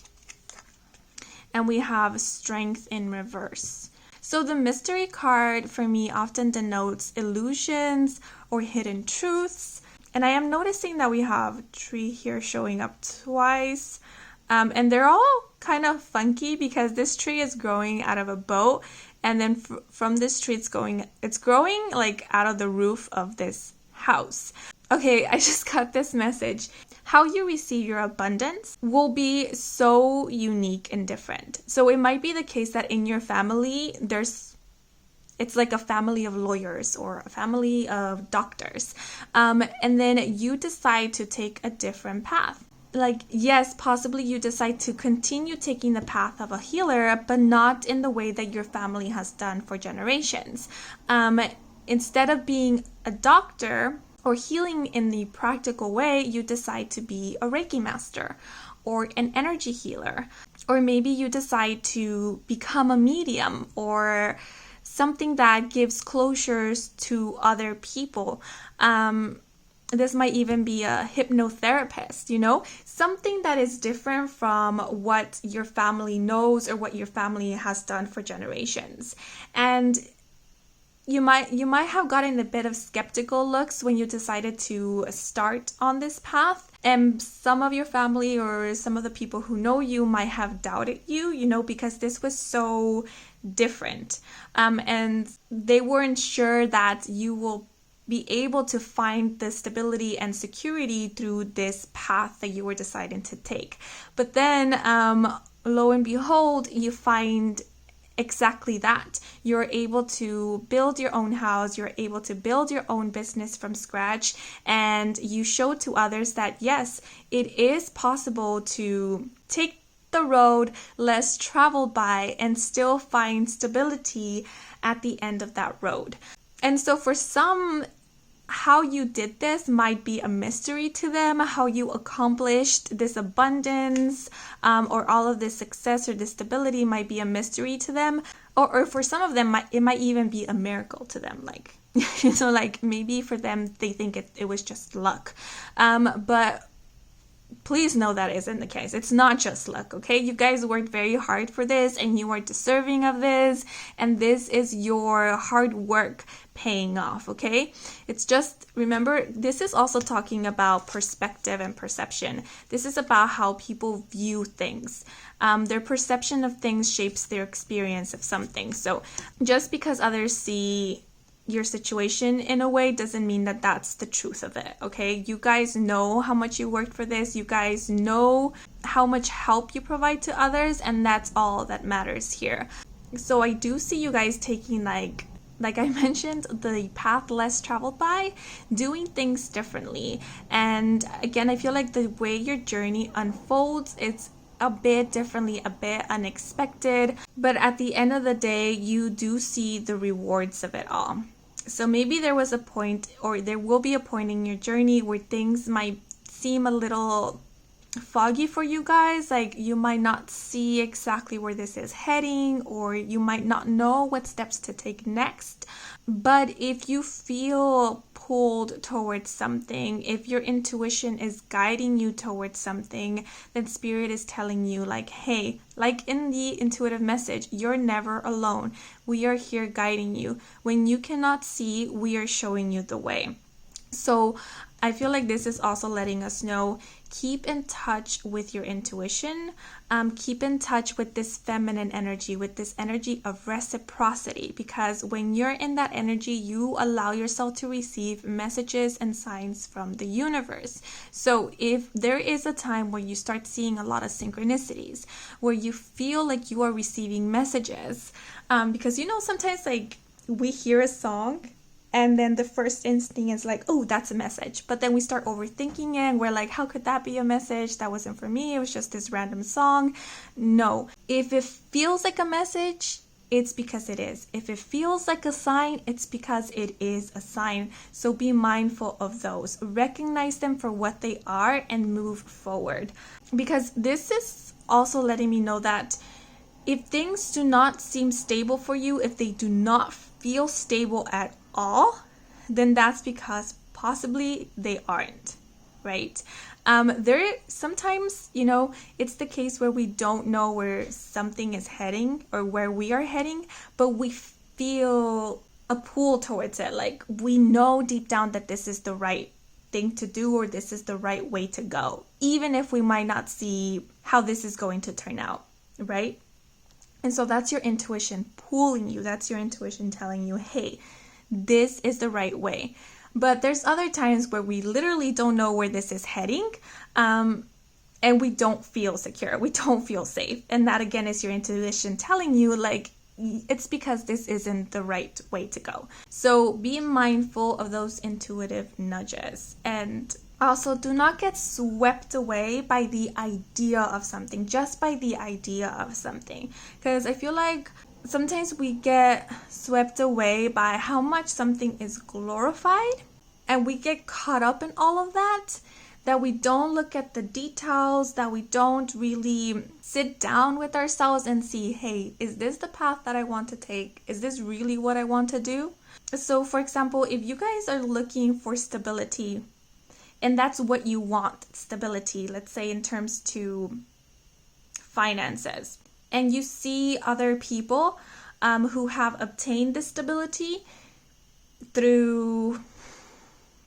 and we have strength in reverse. So the mystery card for me often denotes illusions or hidden truths. And I am noticing that we have a tree here showing up twice. And they're all kind of funky because this tree is growing out of a boat. And then from this tree, it's growing like out of the roof of this house. Okay, I just got this message. How you receive your abundance will be so unique and different. So it might be the case that in your family, it's like a family of lawyers or a family of doctors. And then you decide to take a different path. Like, yes, possibly you decide to continue taking the path of a healer, but not in the way that your family has done for generations. Instead of being a doctor or healing in the practical way, you decide to be a Reiki master or an energy healer. Or maybe you decide to become a medium or something that gives closures to other people. This might even be a hypnotherapist, something that is different from what your family knows or what your family has done for generations. And you might have gotten a bit of skeptical looks when you decided to start on this path. And some of your family or some of the people who know you might have doubted you, because this was so different. And they weren't sure that you will be able to find the stability and security through this path that you were deciding to take. But then, lo and behold, you find exactly that. You're able to build your own house, you're able to build your own business from scratch, and you show to others that yes, it is possible to take the road less traveled by and still find stability at the end of that road. And so for some, how you did this might be a mystery to them. How you accomplished this abundance or all of this success or this stability might be a mystery to them. Or for some of them, it might even be a miracle to them. Like, like maybe for them, they think it was just luck. But please know that isn't the case. It's not just luck, okay? You guys worked very hard for this, and you are deserving of this, and this is your hard work paying off, okay? It's just, remember, this is also talking about perspective and perception. This is about how people view things. Their perception of things shapes their experience of something. So just because others see your situation in a way doesn't mean that that's the truth of it, okay? You guys know how much you worked for this. You guys know how much help you provide to others, and that's all that matters here. So I do see you guys taking, like I mentioned, the path less traveled by, doing things differently. And again, I feel like the way your journey unfolds, it's a bit differently, a bit unexpected, but at the end of the day, you do see the rewards of it all. So maybe there was a point, or there will be a point in your journey where things might seem a little foggy for you guys. Like, you might not see exactly where this is heading, or you might not know what steps to take next. But if you feel pulled towards something, if your intuition is guiding you towards something, then spirit is telling you, like, hey, like in the intuitive message, you're never alone. We are here guiding you. When you cannot see, we are showing you the way. So I feel like this is also letting us know, keep in touch with your intuition, keep in touch with this feminine energy, with this energy of reciprocity, because when you're in that energy, you allow yourself to receive messages and signs from the universe. So if there is a time where you start seeing a lot of synchronicities, where you feel like you are receiving messages, because sometimes like we hear a song, and then the first instinct is like, oh, that's a message. But then we start overthinking it, and we're like, how could that be a message? That wasn't for me. It was just this random song. No. If it feels like a message, it's because it is. If it feels like a sign, it's because it is a sign. So be mindful of those. Recognize them for what they are and move forward. Because this is also letting me know that if things do not seem stable for you, if they do not feel stable at all, then that's because possibly they aren't, right? There sometimes, it's the case where we don't know where something is heading or where we are heading, but we feel a pull towards it. Like, we know deep down that this is the right thing to do, or this is the right way to go, even if we might not see how this is going to turn out, right? And so that's your intuition pulling you. That's your intuition telling you, hey, this is the right way. But there's other times where we literally don't know where this is heading, and we don't feel secure. We don't feel safe. And that, again, is your intuition telling you, like, it's because this isn't the right way to go. So be mindful of those intuitive nudges. And also, do not get swept away by the idea of something, just by the idea of something. Because I feel like sometimes we get swept away by how much something is glorified, and we get caught up in all of that we don't look at the details, that we don't really sit down with ourselves and see, hey, is this the path that I want to take? Is this really what I want to do? So, for example, if you guys are looking for stability, and that's what you want, stability, let's say in terms to finances, and you see other people who have obtained this stability through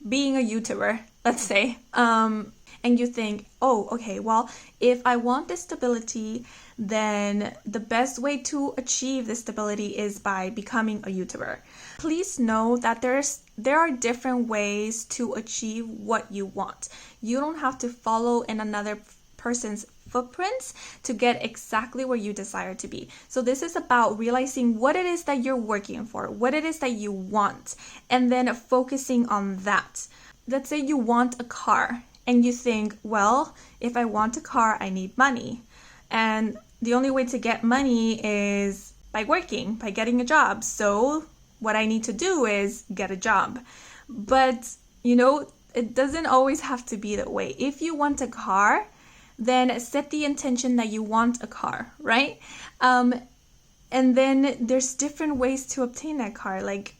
being a YouTuber, let's say, and you think, oh, okay, well, if I want this stability, then the best way to achieve this stability is by becoming a YouTuber. Please know that there are different ways to achieve what you want. You don't have to follow in another person's footprints to get exactly where you desire to be. So this is about realizing what it is that you're working for, what it is that you want, and then focusing on that. Let's say you want a car, and you think, well, if I want a car, I need money. And the only way to get money is by working, by getting a job. So what I need to do is get a job. But, it doesn't always have to be that way. If you want a car, then set the intention that you want a car, right? And then there's different ways to obtain that car. Like,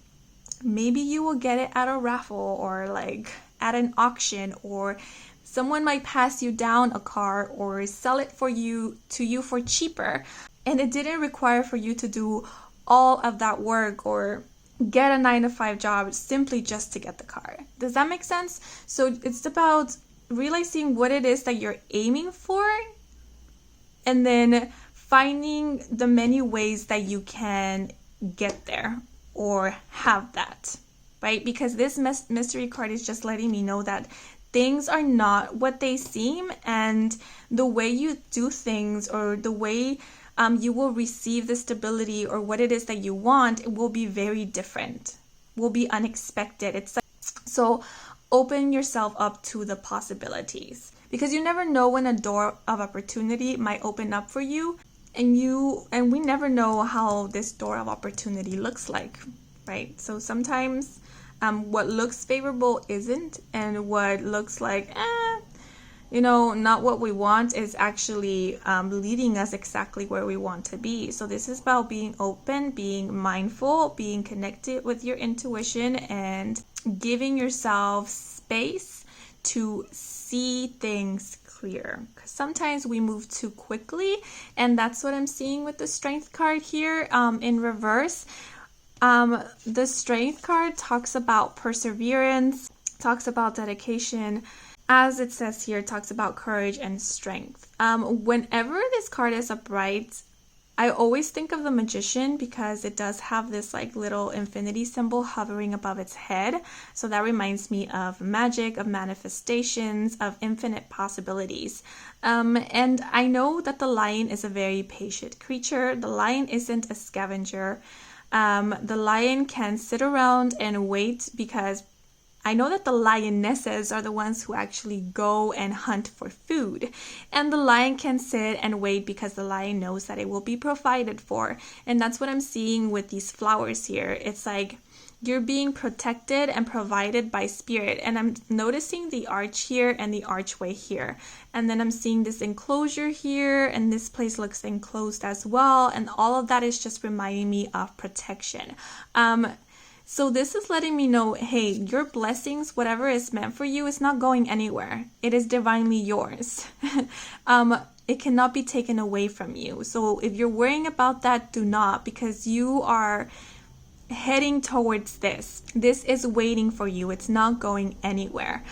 maybe you will get it at a raffle, or like at an auction, or someone might pass you down a car or sell it to you for cheaper. And it didn't require for you to do all of that work or get a 9-to-5 job simply just to get the car. Does that make sense? So it's about realizing what it is that you're aiming for, and then finding the many ways that you can get there or have that, right? Because this mystery card is just letting me know that things are not what they seem, and the way you do things, or the way you will receive the stability or what it is that you want, it will be very different, will be unexpected. It's like, so open yourself up to the possibilities, because you never know when a door of opportunity might open up for you, and we never know how this door of opportunity looks like, right? So sometimes what looks favorable isn't, and what looks like not what we want is actually leading us exactly where we want to be. So this is about being open, being mindful, being connected with your intuition, and giving yourself space to see things clear. Because sometimes we move too quickly, and that's what I'm seeing with the Strength card here in reverse. The Strength card talks about perseverance, talks about dedication. As it says here, it talks about courage and strength. Whenever this card is upright, I always think of the Magician because it does have this like little infinity symbol hovering above its head. So that reminds me of magic, of manifestations, of infinite possibilities. And I know that the lion is a very patient creature. The lion isn't a scavenger. The lion can sit around and wait, because I know that the lionesses are the ones who actually go and hunt for food. And the lion can sit and wait because the lion knows that it will be provided for. And that's what I'm seeing with these flowers here. It's like you're being protected and provided by spirit. And I'm noticing the arch here and the archway here. And then I'm seeing this enclosure here, and this place looks enclosed as well. And all of that is just reminding me of protection. So this is letting me know, hey, your blessings, whatever is meant for you, is not going anywhere. It is divinely yours. It cannot be taken away from you. So if you're worrying about that, do not, because you are heading towards this. This is waiting for you. It's not going anywhere.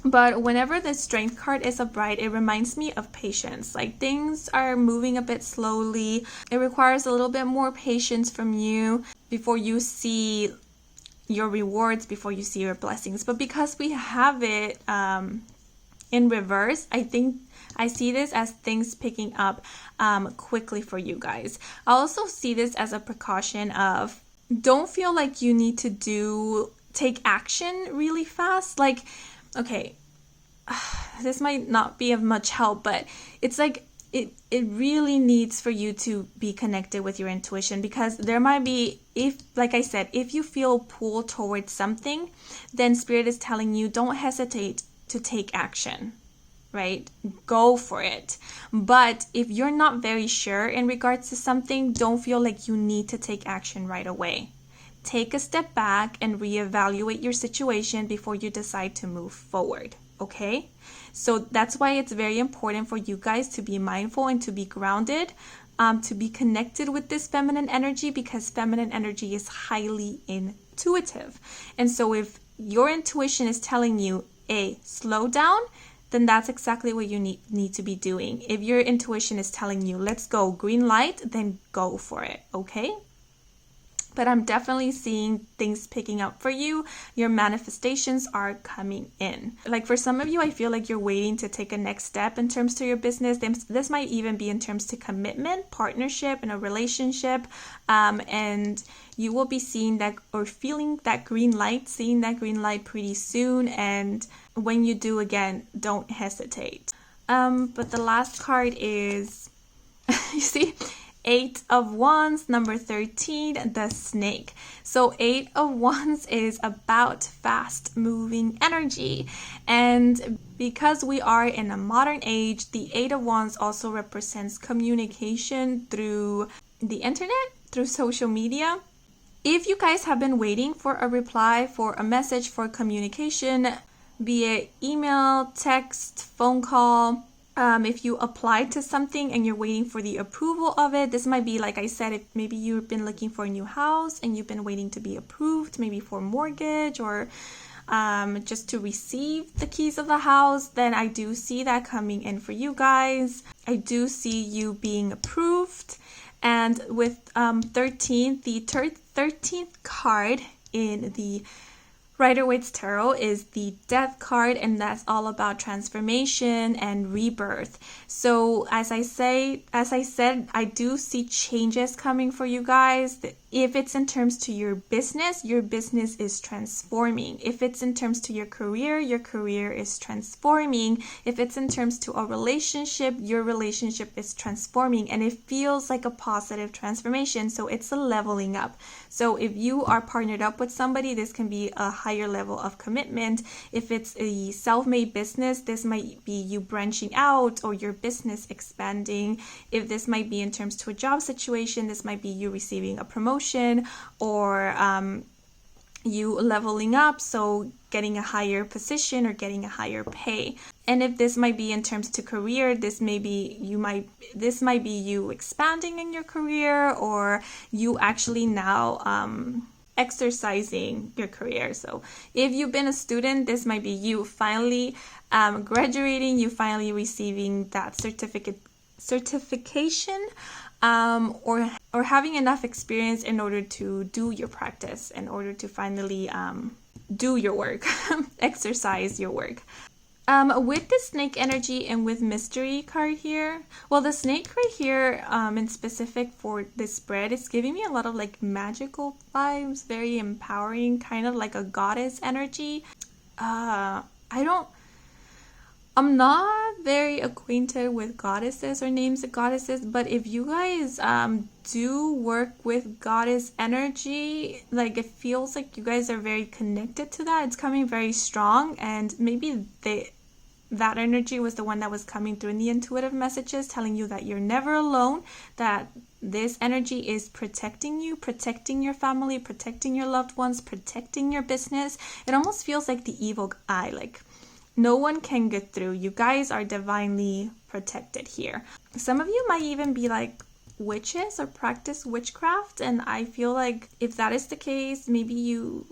But whenever the Strength card is upright, it reminds me of patience. Like things are moving a bit slowly. It requires a little bit more patience from you before you see your rewards, before you see your blessings. But because we have it in reverse, I see this as things picking up quickly for you guys. I also see this as a precaution of, don't feel like you need to take action really fast. Like, okay, this might not be of much help, but it's like it really needs for you to be connected with your intuition, because there might be, like I said, if you feel pulled towards something, then Spirit is telling you don't hesitate to take action, right? Go for it. But if you're not very sure in regards to something, don't feel like you need to take action right away. Take a step back and reevaluate your situation before you decide to move forward, okay? So that's why it's very important for you guys to be mindful and to be grounded, to be connected with this feminine energy, because feminine energy is highly intuitive. And so if your intuition is telling you, slow down, then that's exactly what you need to be doing. If your intuition is telling you, let's go, green light, then go for it, okay? But I'm definitely seeing things picking up for you. Your manifestations are coming in. Like for some of you, I feel like you're waiting to take a next step in terms to your business. This might even be in terms to commitment, partnership, and a relationship. And you will be seeing that or feeling that green light, seeing that green light pretty soon. And when you do, again, don't hesitate. But the last card is, you see, 8 of Wands, number 13, the Snake. So 8 of Wands is about fast moving energy. And because we are in a modern age, the 8 of Wands also represents communication through the internet, through social media. If you guys have been waiting for a reply, for a message, for communication, be it email, text, phone call, if you applied to something and you're waiting for the approval of it, this might be, like I said, if maybe you've been looking for a new house and you've been waiting to be approved, maybe for mortgage or just to receive the keys of the house, then I do see that coming in for you guys. I do see you being approved. And with 13, the 13th card in the Rider-Waite's Tarot is the Death card, and that's all about transformation and rebirth. So as I said, I do see changes coming for you guys. If it's in terms to your business is transforming. If it's in terms to your career is transforming. If it's in terms to a relationship, your relationship is transforming, and it feels like a positive transformation. So it's a leveling up. So if you are partnered up with somebody, this can be a higher level of commitment. If it's a self-made business, this might be you branching out or your business expanding. If this might be in terms to a job situation, this might be you receiving a promotion or you leveling up, so getting a higher position or getting a higher pay. And if this might be in terms to career, this might be you expanding in your career, or you actually now exercising your career. So if you've been a student, this might be you finally graduating, you finally receiving that certification, or having enough experience in order to do your practice, in order to finally do your work, exercise your work. With the snake energy and with mystery card here, well, the snake right here in specific for this spread is giving me a lot of like magical vibes, very empowering, kind of like a goddess energy. I'm not very acquainted with goddesses or names of goddesses, but if you guys do work with goddess energy, like it feels like you guys are very connected to that. It's coming very strong, and maybe that energy was the one that was coming through in the intuitive messages, telling you that you're never alone, that this energy is protecting you, protecting your family, protecting your loved ones, protecting your business. It almost feels like the evil eye, like no one can get through. You guys are divinely protected here. Some of you might even be like witches or practice witchcraft, and I feel like if that is the case, maybe you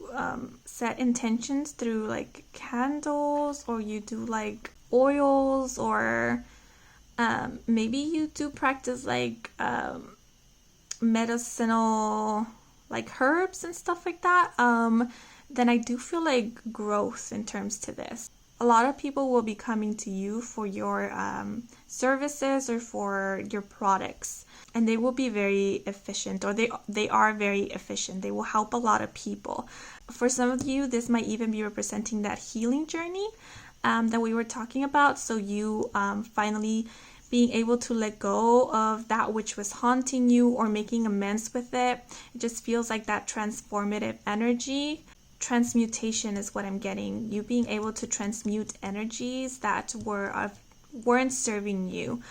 set intentions through like candles, or you do like oils, or maybe you do practice like medicinal like herbs and stuff like that. Then I do feel like growth in terms to this. A lot of people will be coming to you for your services or for your products, and they will be very efficient, or they are very efficient. They will help a lot of people. For some of you, this might even be representing that healing journey that we were talking about. So you finally being able to let go of that which was haunting you, or making amends with it. It just feels like that transformative energy. Transmutation is what I'm getting. You being able to transmute energies that weren't serving you.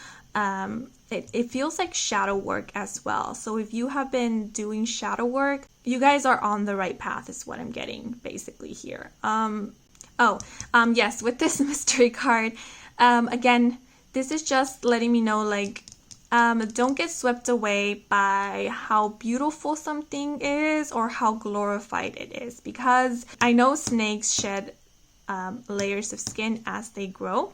It feels like shadow work as well. So if you have been doing shadow work, you guys are on the right path is what I'm getting basically here. Yes, with this mystery card, again, this is just letting me know, like, don't get swept away by how beautiful something is or how glorified it is, because I know snakes shed layers of skin as they grow.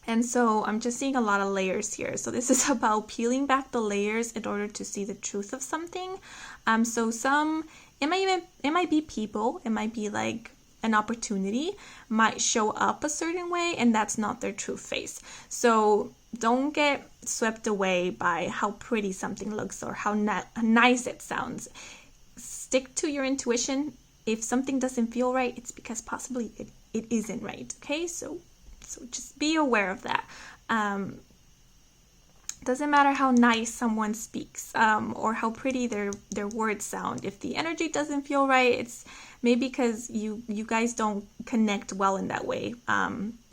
And so I'm just seeing a lot of layers here. So this is about peeling back the layers in order to see the truth of something. It might be people, it might be like an opportunity might show up a certain way, and that's not their true face. So don't get swept away by how pretty something looks or how nice it sounds. Stick to your intuition. If something doesn't feel right, it's because possibly it isn't right. Okay, so just be aware of that. Doesn't matter how nice someone speaks or how pretty their words sound. If the energy doesn't feel right, it's maybe because you guys don't connect well in that way.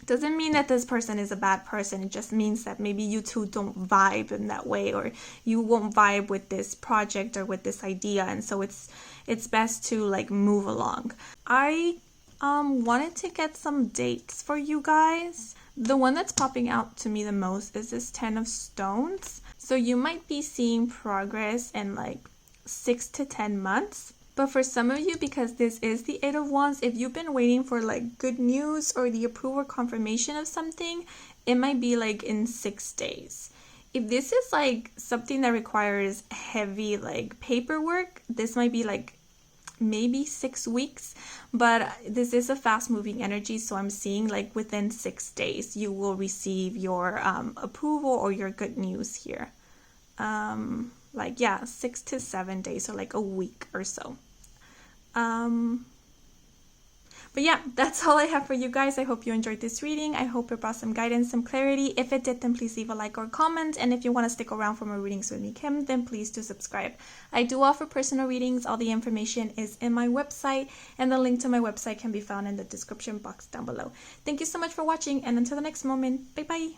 Doesn't mean that this person is a bad person. It just means that maybe you two don't vibe in that way, or you won't vibe with this project or with this idea, and so it's best to like move along. I wanted to get some dates for you guys. The one that's popping out to me the most is this 10 of Stones. So you might be seeing progress in like 6 to 10 months. But for some of you, because this is the 8 of Wands, if you've been waiting for like good news or the approval confirmation of something, it might be like in 6 days. If this is like something that requires heavy like paperwork, this might be like maybe 6 weeks, but this is a fast moving energy, so I'm seeing like within 6 days you will receive your approval or your good news here. 6 to 7 days, or like a week or so. But yeah, that's all I have for you guys. I hope you enjoyed this reading. I hope it brought some guidance, some clarity. If it did, then please leave a like or comment. And if you want to stick around for more readings with me, Kim, then please do subscribe. I do offer personal readings. All the information is in my website, and the link to my website can be found in the description box down below. Thank you so much for watching, and until the next moment, bye bye.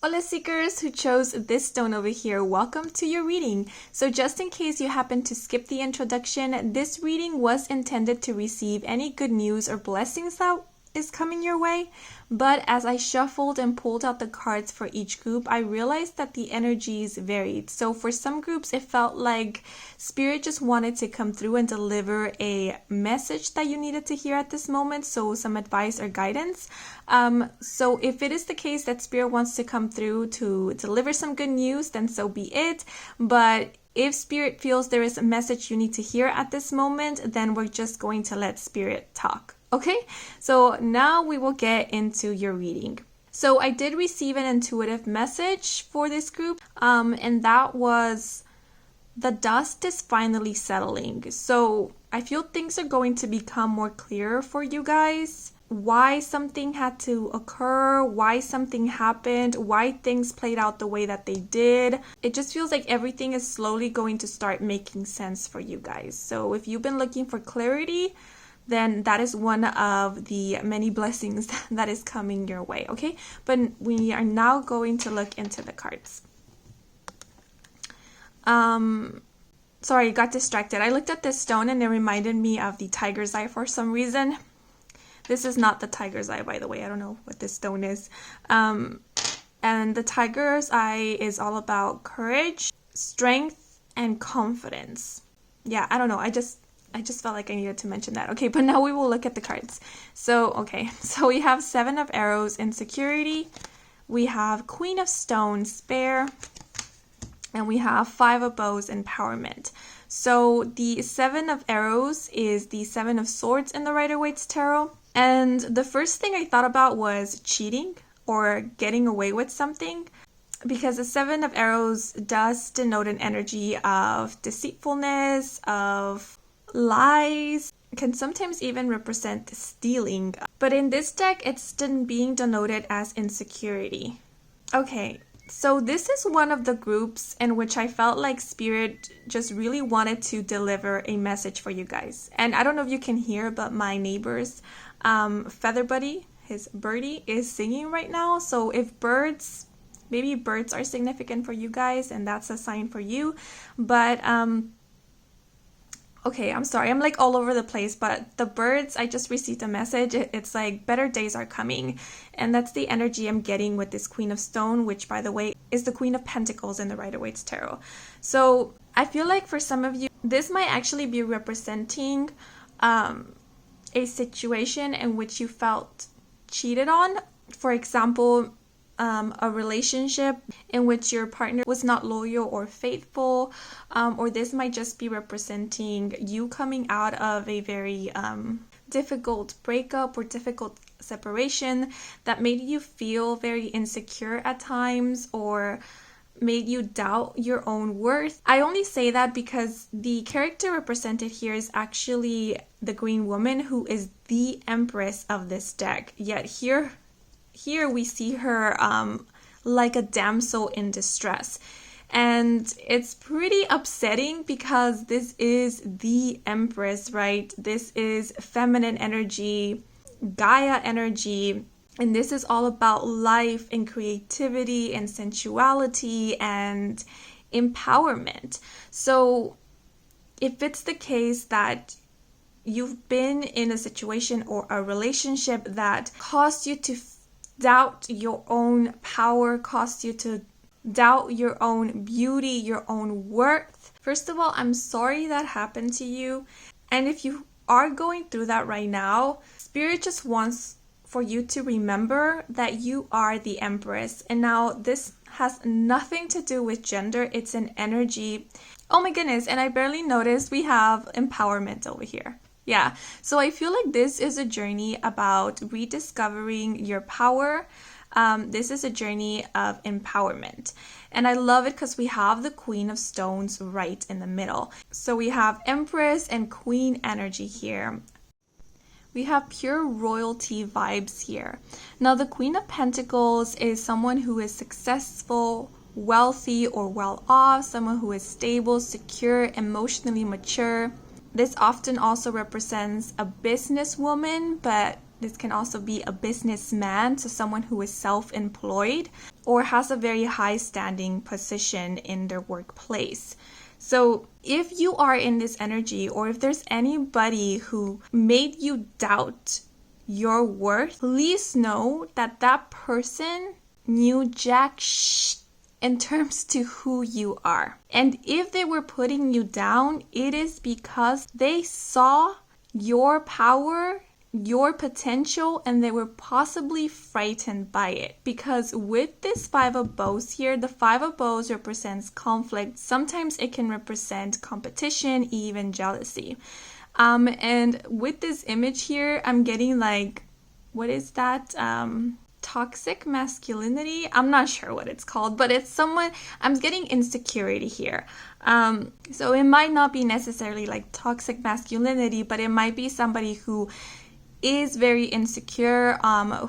Hola seekers who chose this stone over here, welcome to your reading. So just in case you happen to skip the introduction, this reading was intended to receive any good news or blessings that is coming your way. But as I shuffled and pulled out the cards for each group, I realized that the energies varied. So for some groups, it felt like Spirit just wanted to come through and deliver a message that you needed to hear at this moment. So some advice or guidance. So if it is the case that Spirit wants to come through to deliver some good news, then so be it. But if Spirit feels there is a message you need to hear at this moment, then we're just going to let Spirit talk. Okay, so now we will get into your reading. So I did receive an intuitive message for this group, and that was the dust is finally settling. So I feel things are going to become more clear for you guys. Why something had to occur, why something happened, why things played out the way that they did. It just feels like everything is slowly going to start making sense for you guys. So if you've been looking for clarity, then that is one of the many blessings that is coming your way, okay? But we are now going to look into the cards. Sorry, I got distracted. I looked at this stone and it reminded me of the tiger's eye for some reason. This is not the tiger's eye, by the way. I don't know what this stone is. And the tiger's eye is all about courage, strength, and confidence. Yeah, I don't know. I just felt like I needed to mention that. Okay, but now we will look at the cards. So, okay, so we have 7 of Arrows, Insecurity. We have Queen of Stones, Spare. And we have 5 of Bows, Empowerment. So the 7 of Arrows is the 7 of Swords in the Rider-Waite's Tarot. And the first thing I thought about was cheating or getting away with something, because the 7 of Arrows does denote an energy of deceitfulness, of lies, can sometimes even represent stealing. But in this deck, it's being denoted as insecurity. Okay, so this is one of the groups in which I felt like Spirit just really wanted to deliver a message for you guys. And I don't know if you can hear, but my neighbor's feather buddy, his birdie, is singing right now. So if maybe birds are significant for you guys, and that's a sign for you. But okay, I'm sorry, I'm like all over the place, but the birds, I just received a message. It's like better days are coming. And that's the energy I'm getting with this Queen of Stone, which, by the way, is the Queen of Pentacles in the Rider-Waite's Tarot. So I feel like for some of you, this might actually be representing a situation in which you felt cheated on. For example, a relationship in which your partner was not loyal or faithful, or this might just be representing you coming out of a very difficult breakup or difficult separation that made you feel very insecure at times or made you doubt your own worth. I only say that because the character represented here is actually the Green Woman, who is the Empress of this deck. Yet here we see her like a damsel in distress. And it's pretty upsetting because this is the Empress, right? This is feminine energy, Gaia energy, and this is all about life and creativity and sensuality and empowerment. So if it's the case that you've been in a situation or a relationship that caused you to doubt your own power, caused you to doubt your own beauty, your own worth, first of all, I'm sorry that happened to you. And if you are going through that right now, Spirit just wants for you to remember that you are the Empress. And now this has nothing to do with gender. It's an energy. Oh my goodness. And I barely noticed we have empowerment over here. Yeah. So I feel like this is a journey about rediscovering your power. This is a journey of empowerment. And I love it because we have the Queen of Stones right in the middle. So we have Empress and Queen energy here. We have pure royalty vibes here. Now, the Queen of Pentacles is someone who is successful, wealthy, or well off, someone who is stable, secure, emotionally mature. This often also represents a businesswoman, but this can also be a businessman, so someone who is self-employed or has a very high standing position in their workplace. So if you are in this energy, or if there's anybody who made you doubt your worth, please know that that person knew jack shh in terms to who you are. And if they were putting you down, it is because they saw your power, your potential, and they were possibly frightened by it. Because with this Five of Bows here, the Five of Bows represents conflict. Sometimes it can represent competition, even jealousy. And with this image here, I'm getting like, what is that? Toxic masculinity. I'm not sure what it's called, but it's someone, I'm getting insecurity here. So it might not be necessarily like toxic masculinity, but it might be somebody who is very insecure,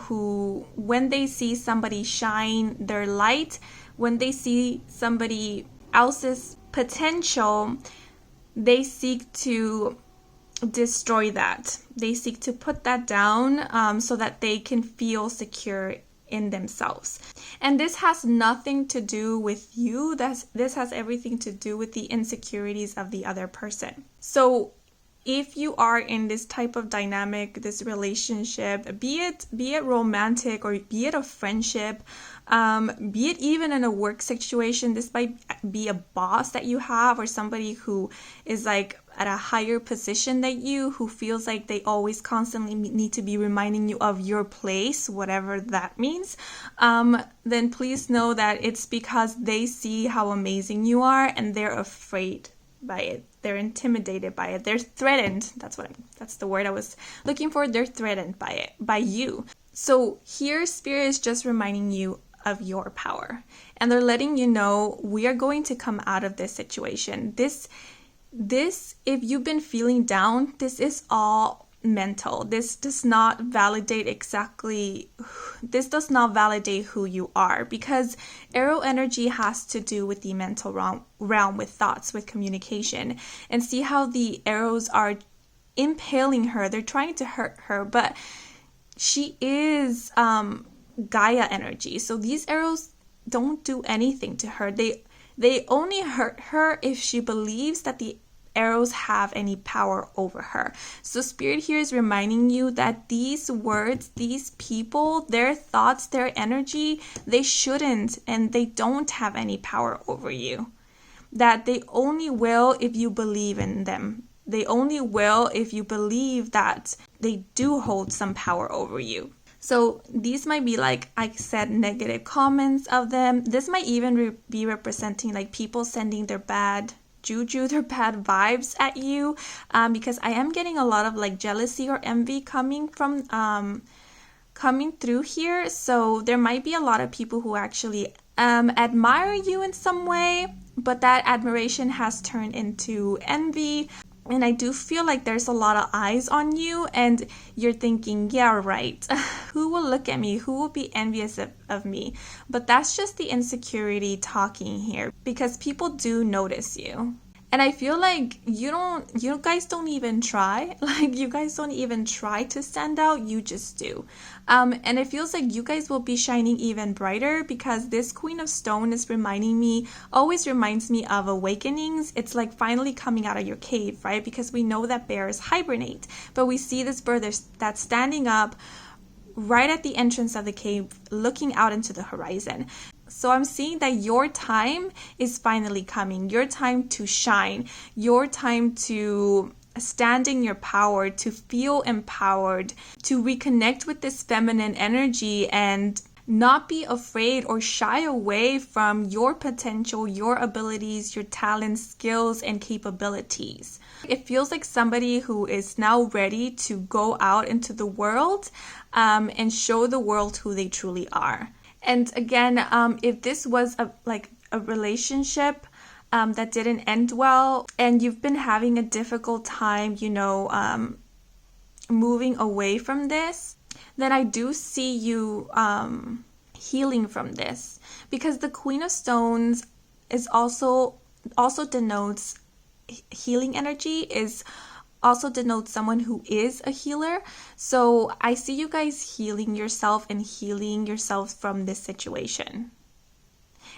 who when they see somebody shine their light, when they see somebody else's potential, they seek to destroy that. They seek to put that down so that they can feel secure in themselves. And this has nothing to do with you. This has everything to do with the insecurities of the other person. So if you are in this type of dynamic, this relationship, be it romantic or be it a friendship, be it even in a work situation, this might be a boss that you have, or somebody who is like at a higher position than you, who feels like they always constantly need to be reminding you of your place, whatever that means, then please know that it's because they see how amazing you are and they're afraid by it. They're intimidated by it. They're threatened. That's the word I was looking for. They're threatened by it, by you. So here, Spirit is just reminding you of your power. And they're letting you know, we are going to come out of this situation. This, if you've been feeling down, this is all mental. This does not validate who you are, because arrow energy has to do with the mental realm, with thoughts, with communication. And see how the arrows are impaling her. They're trying to hurt her, but she is Gaia energy. So these arrows don't do anything to her. They only hurt her if she believes that the arrows have any power over her. So Spirit here is reminding you that these words, these people, their thoughts, their energy, they shouldn't and they don't have any power over you. That they only will if you believe in them. They only will if you believe that they do hold some power over you. So these might be, like I said, negative comments of them. This might even be representing like people sending their bad juju, their bad vibes at you, because I am getting a lot of like jealousy or envy coming through here. So there might be a lot of people who actually admire you in some way, but that admiration has turned into envy. And I do feel like there's a lot of eyes on you and you're thinking, yeah, right. Who will look at me? Who will be envious of me? But that's just the insecurity talking here, because people do notice you. And I feel like you guys don't even try. Like, you guys don't even try to stand out. You just do. And it feels like you guys will be shining even brighter, because this Queen of Stone is always reminds me of awakenings. It's like finally coming out of your cave, right? Because we know that bears hibernate. But we see this bird that's standing up right at the entrance of the cave, looking out into the horizon. So I'm seeing that your time is finally coming. Your time to shine. Your time to stand in your power, to feel empowered, to reconnect with this feminine energy and not be afraid or shy away from your potential, your abilities, your talents, skills, and capabilities. It feels like somebody who is now ready to go out into the world and show the world who they truly are. And again, if this was a relationship that didn't end well, and you've been having a difficult time, moving away from this, then I do see you healing from this, because the Queen of Stones is also denotes healing energy, is also denotes someone who is a healer. So I see you guys healing yourself and healing yourselves from this situation.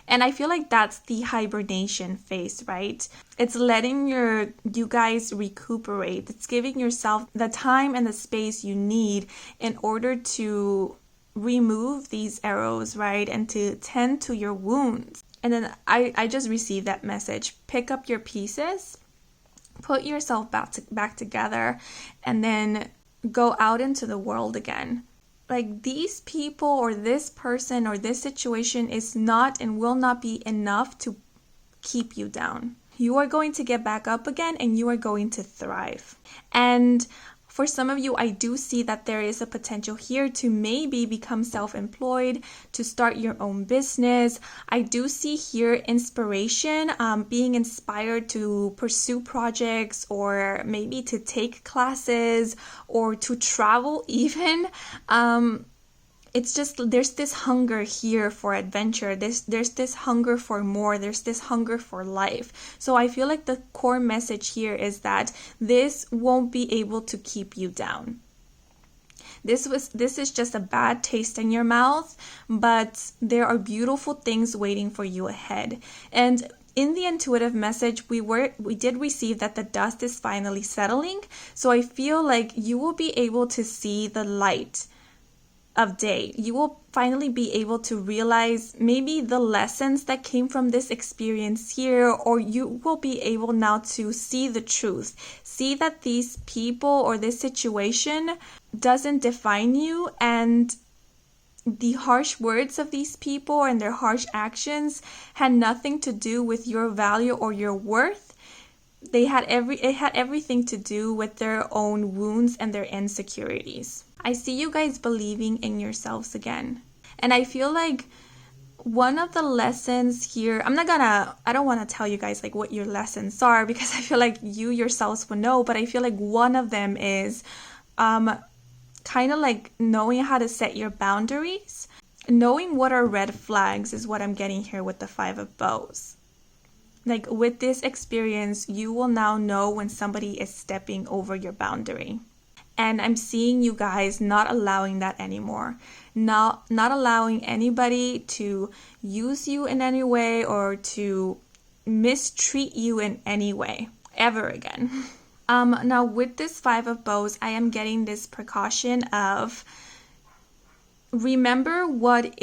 And I feel like that's the hibernation phase, right? It's letting you guys recuperate. It's giving yourself the time and the space you need in order to remove these arrows, right? And to tend to your wounds. And then I just received that message. Pick up your pieces, put yourself back together, and then go out into the world again. Like, these people or this person or this situation is not and will not be enough to keep you down. You are going to get back up again, and you are going to thrive. And for some of you, I do see that there is a potential here to maybe become self-employed, to start your own business. I do see here inspiration, being inspired to pursue projects, or maybe to take classes, or to travel even. It's just, there's this hunger here for adventure. There's this hunger for more. There's this hunger for life. So I feel like the core message here is that this won't be able to keep you down. This is just a bad taste in your mouth, but there are beautiful things waiting for you ahead. And in the intuitive message, we did receive that the dust is finally settling. So I feel like you will be able to see the light of day. You will finally be able to realize maybe the lessons that came from this experience here, or you will be able now to see the truth. See that these people or this situation doesn't define you, and the harsh words of these people and their harsh actions had nothing to do with your value or your worth. It had everything to do with their own wounds and their insecurities. I see you guys believing in yourselves again. And I feel like one of the lessons here, I don't want to tell you guys like what your lessons are, because I feel like you yourselves will know, but I feel like one of them is kind of like knowing how to set your boundaries. Knowing what are red flags is what I'm getting here with the Five of Bows. Like, with this experience, you will now know when somebody is stepping over your boundary. And I'm seeing you guys not allowing that anymore. Not allowing anybody to use you in any way or to mistreat you in any way ever again. Now with this Five of Bows, I am getting this precaution of remember what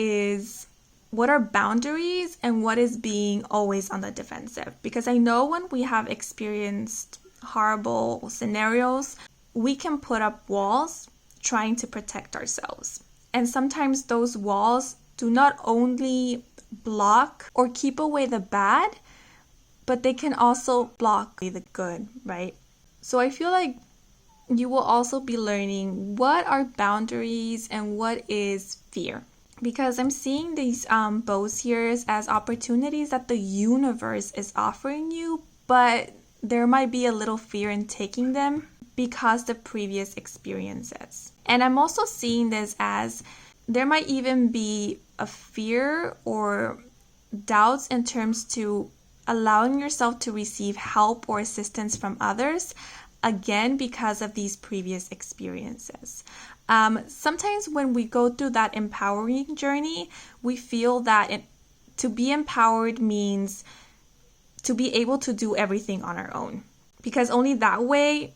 are boundaries and what is being always on the defensive. Because I know when we have experienced horrible scenarios, we can put up walls trying to protect ourselves. And sometimes those walls do not only block or keep away the bad, but they can also block the good, right? So I feel like you will also be learning what are boundaries and what is fear. Because I'm seeing these bows here as opportunities that the universe is offering you, but there might be a little fear in taking them because of previous experiences. And I'm also seeing this as there might even be a fear or doubts in terms to allowing yourself to receive help or assistance from others, again, because of these previous experiences. Sometimes when we go through that empowering journey, we feel that to be empowered means to be able to do everything on our own. Because only that way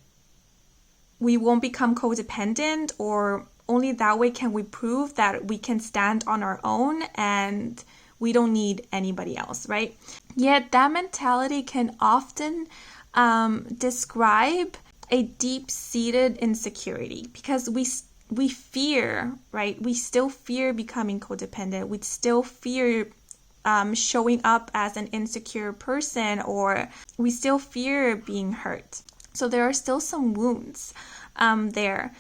we won't become codependent, or only that way can we prove that we can stand on our own and we don't need anybody else, right? Yet that mentality can often describe a deep-seated insecurity, because we fear, right? We still fear becoming codependent. We still fear showing up as an insecure person, or we still fear being hurt. So there are still some wounds there.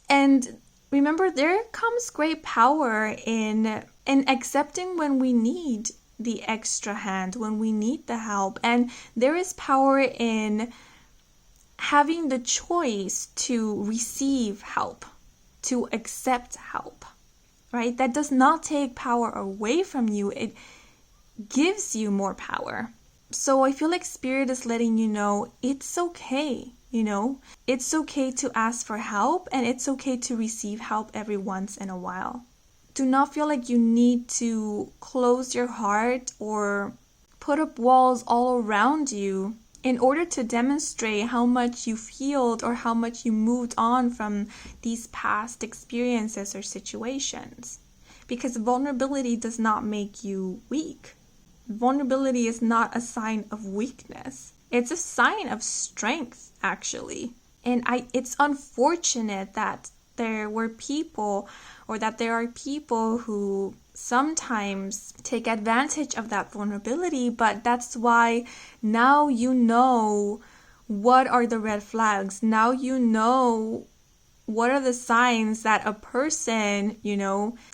And remember, there comes great power in accepting when we need the extra hand, when we need the help. And there is power in having the choice to receive help, to accept help, right? That does not take power away from you. It gives you more power. So I feel like Spirit is letting you know it's okay, It's okay to ask for help, and it's okay to receive help every once in a while. Do not feel like you need to close your heart or put up walls all around you in order to demonstrate how much you've healed or how much you moved on from these past experiences or situations. Because vulnerability does not make you weak. Vulnerability is not a sign of weakness. It's a sign of strength, actually. And it's unfortunate that there are people who sometimes take advantage of that vulnerability, but that's why now you know what are the red flags. Now you know what are the signs that a person,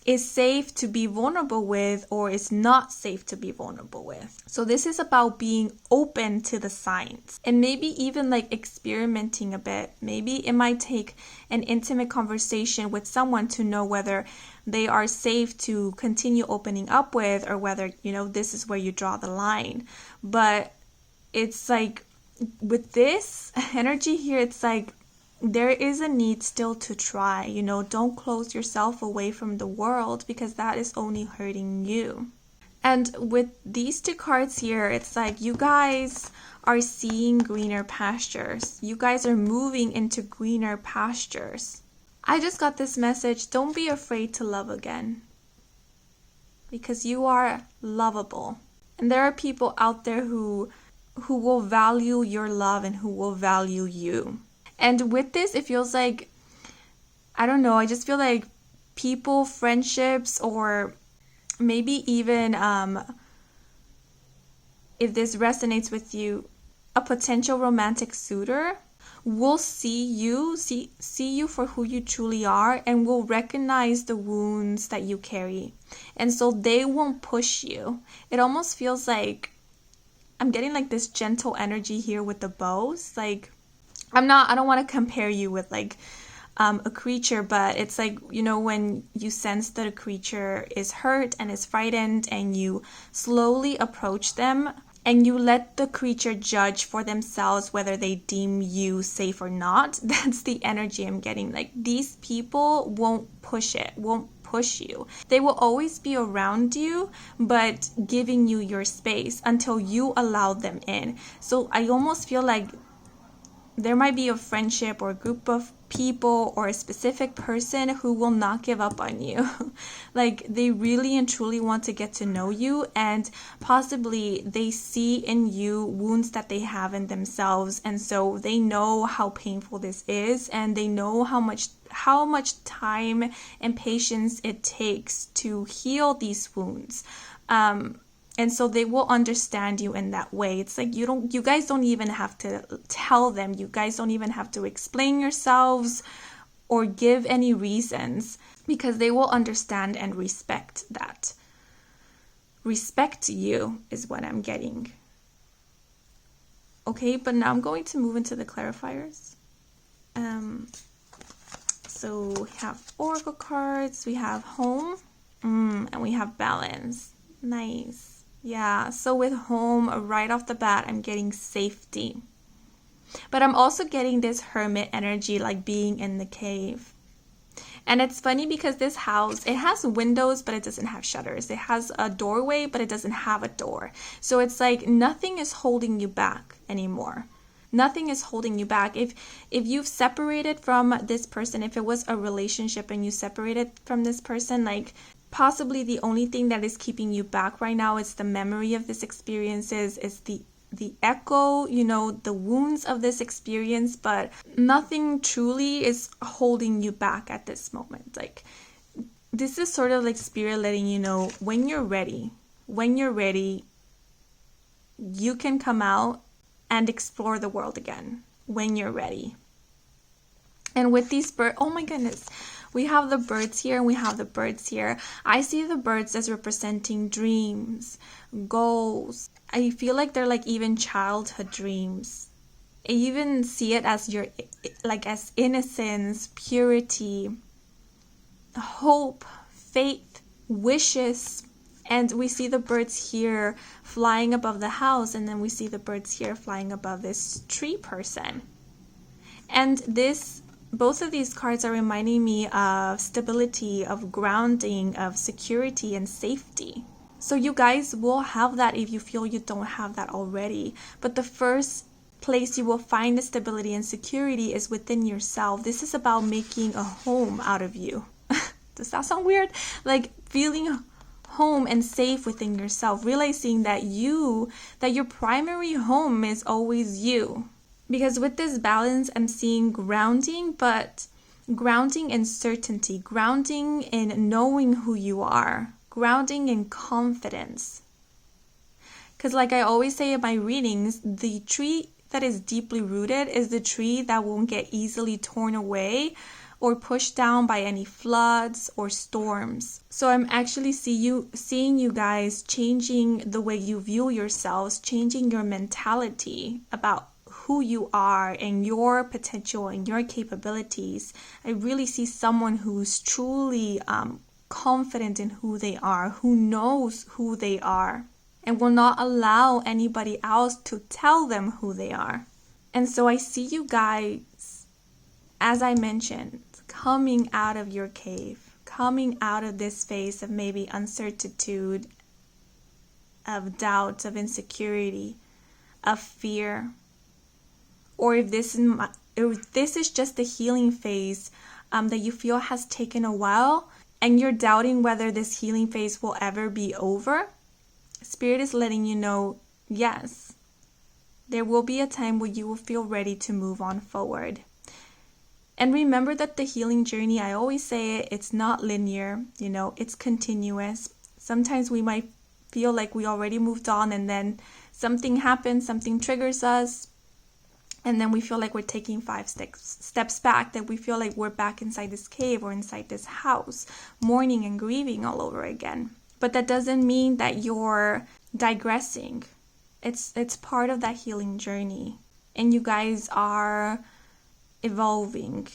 is safe to be vulnerable with or is not safe to be vulnerable with. So this is about being open to the signs and maybe even like experimenting a bit. Maybe it might take an intimate conversation with someone to know whether they are safe to continue opening up with or whether, this is where you draw the line. But it's like with this energy here, it's like there is a need still to try, don't close yourself away from the world because that is only hurting you. And with these two cards here, it's like you guys are seeing greener pastures. You guys are moving into greener pastures. I just got this message, don't be afraid to love again because you are lovable. And there are people out there who will value your love and who will value you. And with this, it feels like, I don't know, I just feel like people, friendships, or maybe even, if this resonates with you, a potential romantic suitor will see you for who you truly are and will recognize the wounds that you carry. And so they won't push you. It almost feels like, I'm getting like this gentle energy here with the bows, like, I don't want to compare you with like a creature, but it's like, when you sense that a creature is hurt and is frightened and you slowly approach them and you let the creature judge for themselves whether they deem you safe or not. That's the energy I'm getting. Like these people won't push you. They will always be around you, but giving you your space until you allow them in. So I almost feel like there might be a friendship or a group of people or a specific person who will not give up on you. Like they really and truly want to get to know you, and possibly they see in you wounds that they have in themselves, and so they know how painful this is, and they know how much time and patience it takes to heal these wounds. And so they will understand you in that way. It's like you guys don't even have to tell them. You guys don't even have to explain yourselves or give any reasons, because they will understand and respect that. Respect you is what I'm getting. Okay, but now I'm going to move into the clarifiers. So we have oracle cards, we have home, and we have balance. Nice. Yeah, so with home, right off the bat, I'm getting safety. But I'm also getting this hermit energy, like being in the cave. And it's funny because this house, it has windows, but it doesn't have shutters. It has a doorway, but it doesn't have a door. So it's like nothing is holding you back anymore. Nothing is holding you back. If you've separated from this person, if it was a relationship and you separated from this person, like possibly the only thing that is keeping you back right now is the memory of this experience, is the echo, the wounds of this experience, but nothing truly is holding you back at this moment. Like this is sort of like spirit letting you know when you're ready, you can come out and explore the world again when you're ready. And with these birds, oh my goodness, we have the birds here and we have the birds here. I see the birds as representing dreams, goals. I feel like they're like even childhood dreams. I even see it as your, like, as innocence, purity, hope, faith, wishes. And we see the birds here flying above the house, and then we see the birds here flying above this tree person. And both of these cards are reminding me of stability, of grounding, of security and safety. So you guys will have that if you feel you don't have that already. But the first place you will find the stability and security is within yourself. This is about making a home out of you. Does that sound weird? Like feeling home and safe within yourself, realizing that your primary home is always you. Because with this balance, I'm seeing grounding, but grounding in certainty, grounding in knowing who you are, grounding in confidence. Because like I always say in my readings, the tree that is deeply rooted is the tree that won't get easily torn away or pushed down by any floods or storms. So I'm actually seeing you guys changing the way you view yourselves, changing your mentality about who you are and your potential and your capabilities. I really see someone who's truly confident in who they are, who knows who they are, and will not allow anybody else to tell them who they are. And so I see you guys, as I mentioned, coming out of your cave, coming out of this phase of maybe uncertitude, of doubt, of insecurity, of fear. Or if this is just the healing phase that you feel has taken a while and you're doubting whether this healing phase will ever be over, Spirit is letting you know, yes, there will be a time where you will feel ready to move on forward. And remember that the healing journey, I always say it's not linear, it's continuous. Sometimes we might feel like we already moved on and then something happens, something triggers us, and then we feel like we're taking 5 steps back, that we feel like we're back inside this cave or inside this house, mourning and grieving all over again. But that doesn't mean that you're digressing. It's part of that healing journey. And you guys are evolving.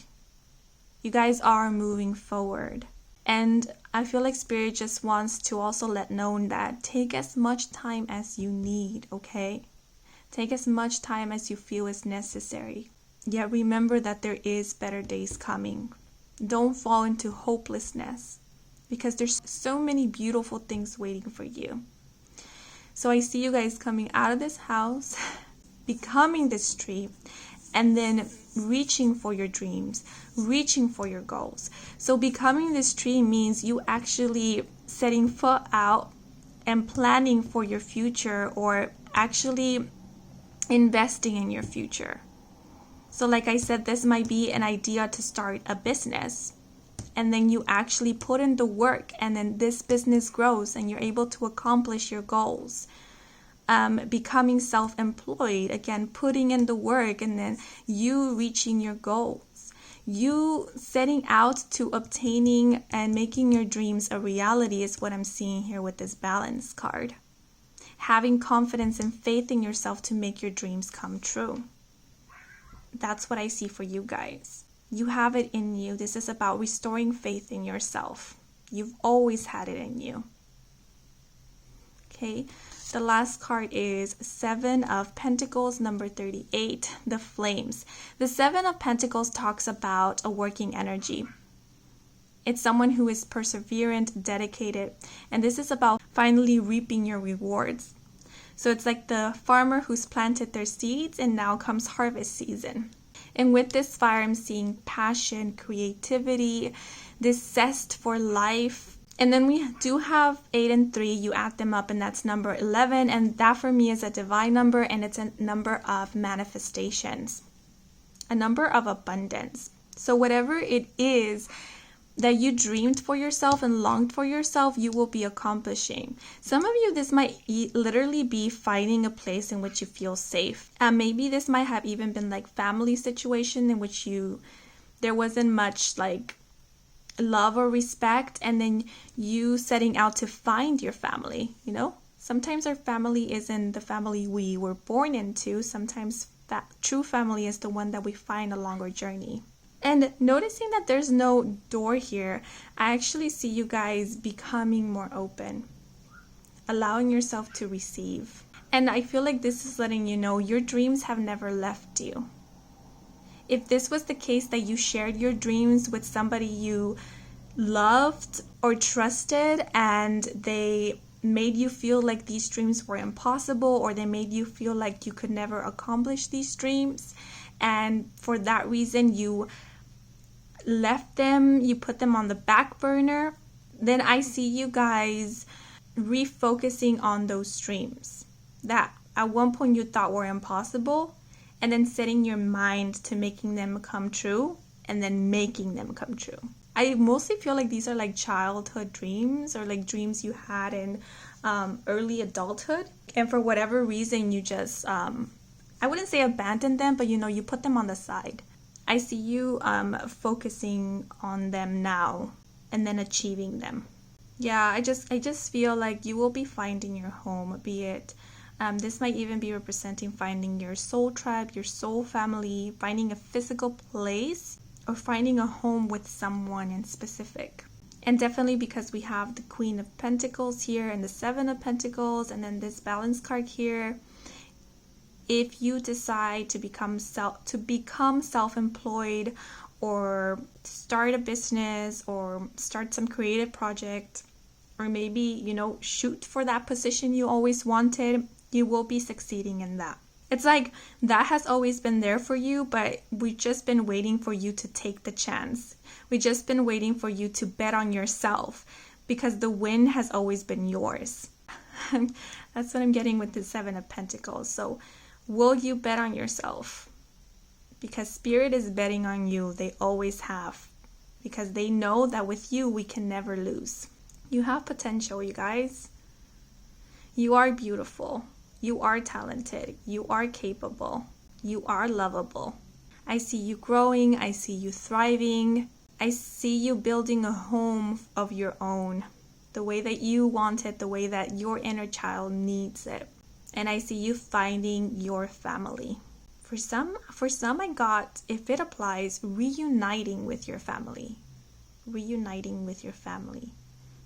You guys are moving forward. And I feel like Spirit just wants to also let known that take as much time as you need, okay? Take as much time as you feel is necessary. Yet remember that there is better days coming. Don't fall into hopelessness, because there's so many beautiful things waiting for you. So I see you guys coming out of this house, becoming this tree, and then reaching for your dreams, reaching for your goals. So becoming this tree means you actually setting foot out and planning for your future, or actually investing in your future. So like I said, this might be an idea to start a business, and then you actually put in the work, and then this business grows and you're able to accomplish your goals. Becoming self-employed, again, putting in the work, and then you reaching your goals. You setting out to obtaining and making your dreams a reality is what I'm seeing here with this balance card. Having confidence and faith in yourself to make your dreams come true. That's what I see for you guys. You have it in you. This is about restoring faith in yourself. You've always had it in you. Okay, the last card is 7 of Pentacles, number 38, the Flames. The 7 of Pentacles talks about a working energy. It's someone who is perseverant, dedicated, and this is about finally reaping your rewards. So it's like the farmer who's planted their seeds and now comes harvest season. And with this fire, I'm seeing passion, creativity, this zest for life. And then we do have 8 and 3. You add them up and that's number 11. And that for me is a divine number, and it's a number of manifestations, a number of abundance. So whatever it is that you dreamed for yourself and longed for yourself, you will be accomplishing. Some of you, this might literally be finding a place in which you feel safe. And maybe this might have even been like family situation in which there wasn't much like love or respect, and then you setting out to find your family, Sometimes our family isn't the family we were born into. Sometimes that true family is the one that we find along our journey. And noticing that there's no door here, I actually see you guys becoming more open, allowing yourself to receive. And I feel like this is letting you know your dreams have never left you. If this was the case that you shared your dreams with somebody you loved or trusted, and they made you feel like these dreams were impossible, or they made you feel like you could never accomplish these dreams, and for that reason you left them, you put them on the back burner, then I see you guys refocusing on those dreams that at one point you thought were impossible, and then setting your mind to making them come true, and then making them come true. I mostly feel like these are like childhood dreams, or like dreams you had in early adulthood, and for whatever reason you just I wouldn't say abandon them, but you put them on the side. I see you focusing on them now and then achieving them. Yeah, I just feel like you will be finding your home, be it this might even be representing finding your soul tribe, your soul family, finding a physical place, or finding a home with someone in specific. And definitely because we have the Queen of Pentacles here and the Seven of Pentacles, and then this balance card here, if you decide to become self-employed, or start a business, or start some creative project, or maybe shoot for that position you always wanted, you will be succeeding in that. It's like that has always been there for you, but we've just been waiting for you to take the chance. We've just been waiting for you to bet on yourself, because the win has always been yours. That's what I'm getting with the Seven of Pentacles. So will you bet on yourself? Because Spirit is betting on you. They always have. Because they know that with you, we can never lose. You have potential, you guys. You are beautiful. You are talented. You are capable. You are lovable. I see you growing. I see you thriving. I see you building a home of your own, the way that you want it, the way that your inner child needs it. And I see you finding your family. For some I got, if it applies, reuniting with your family. Reuniting with your family.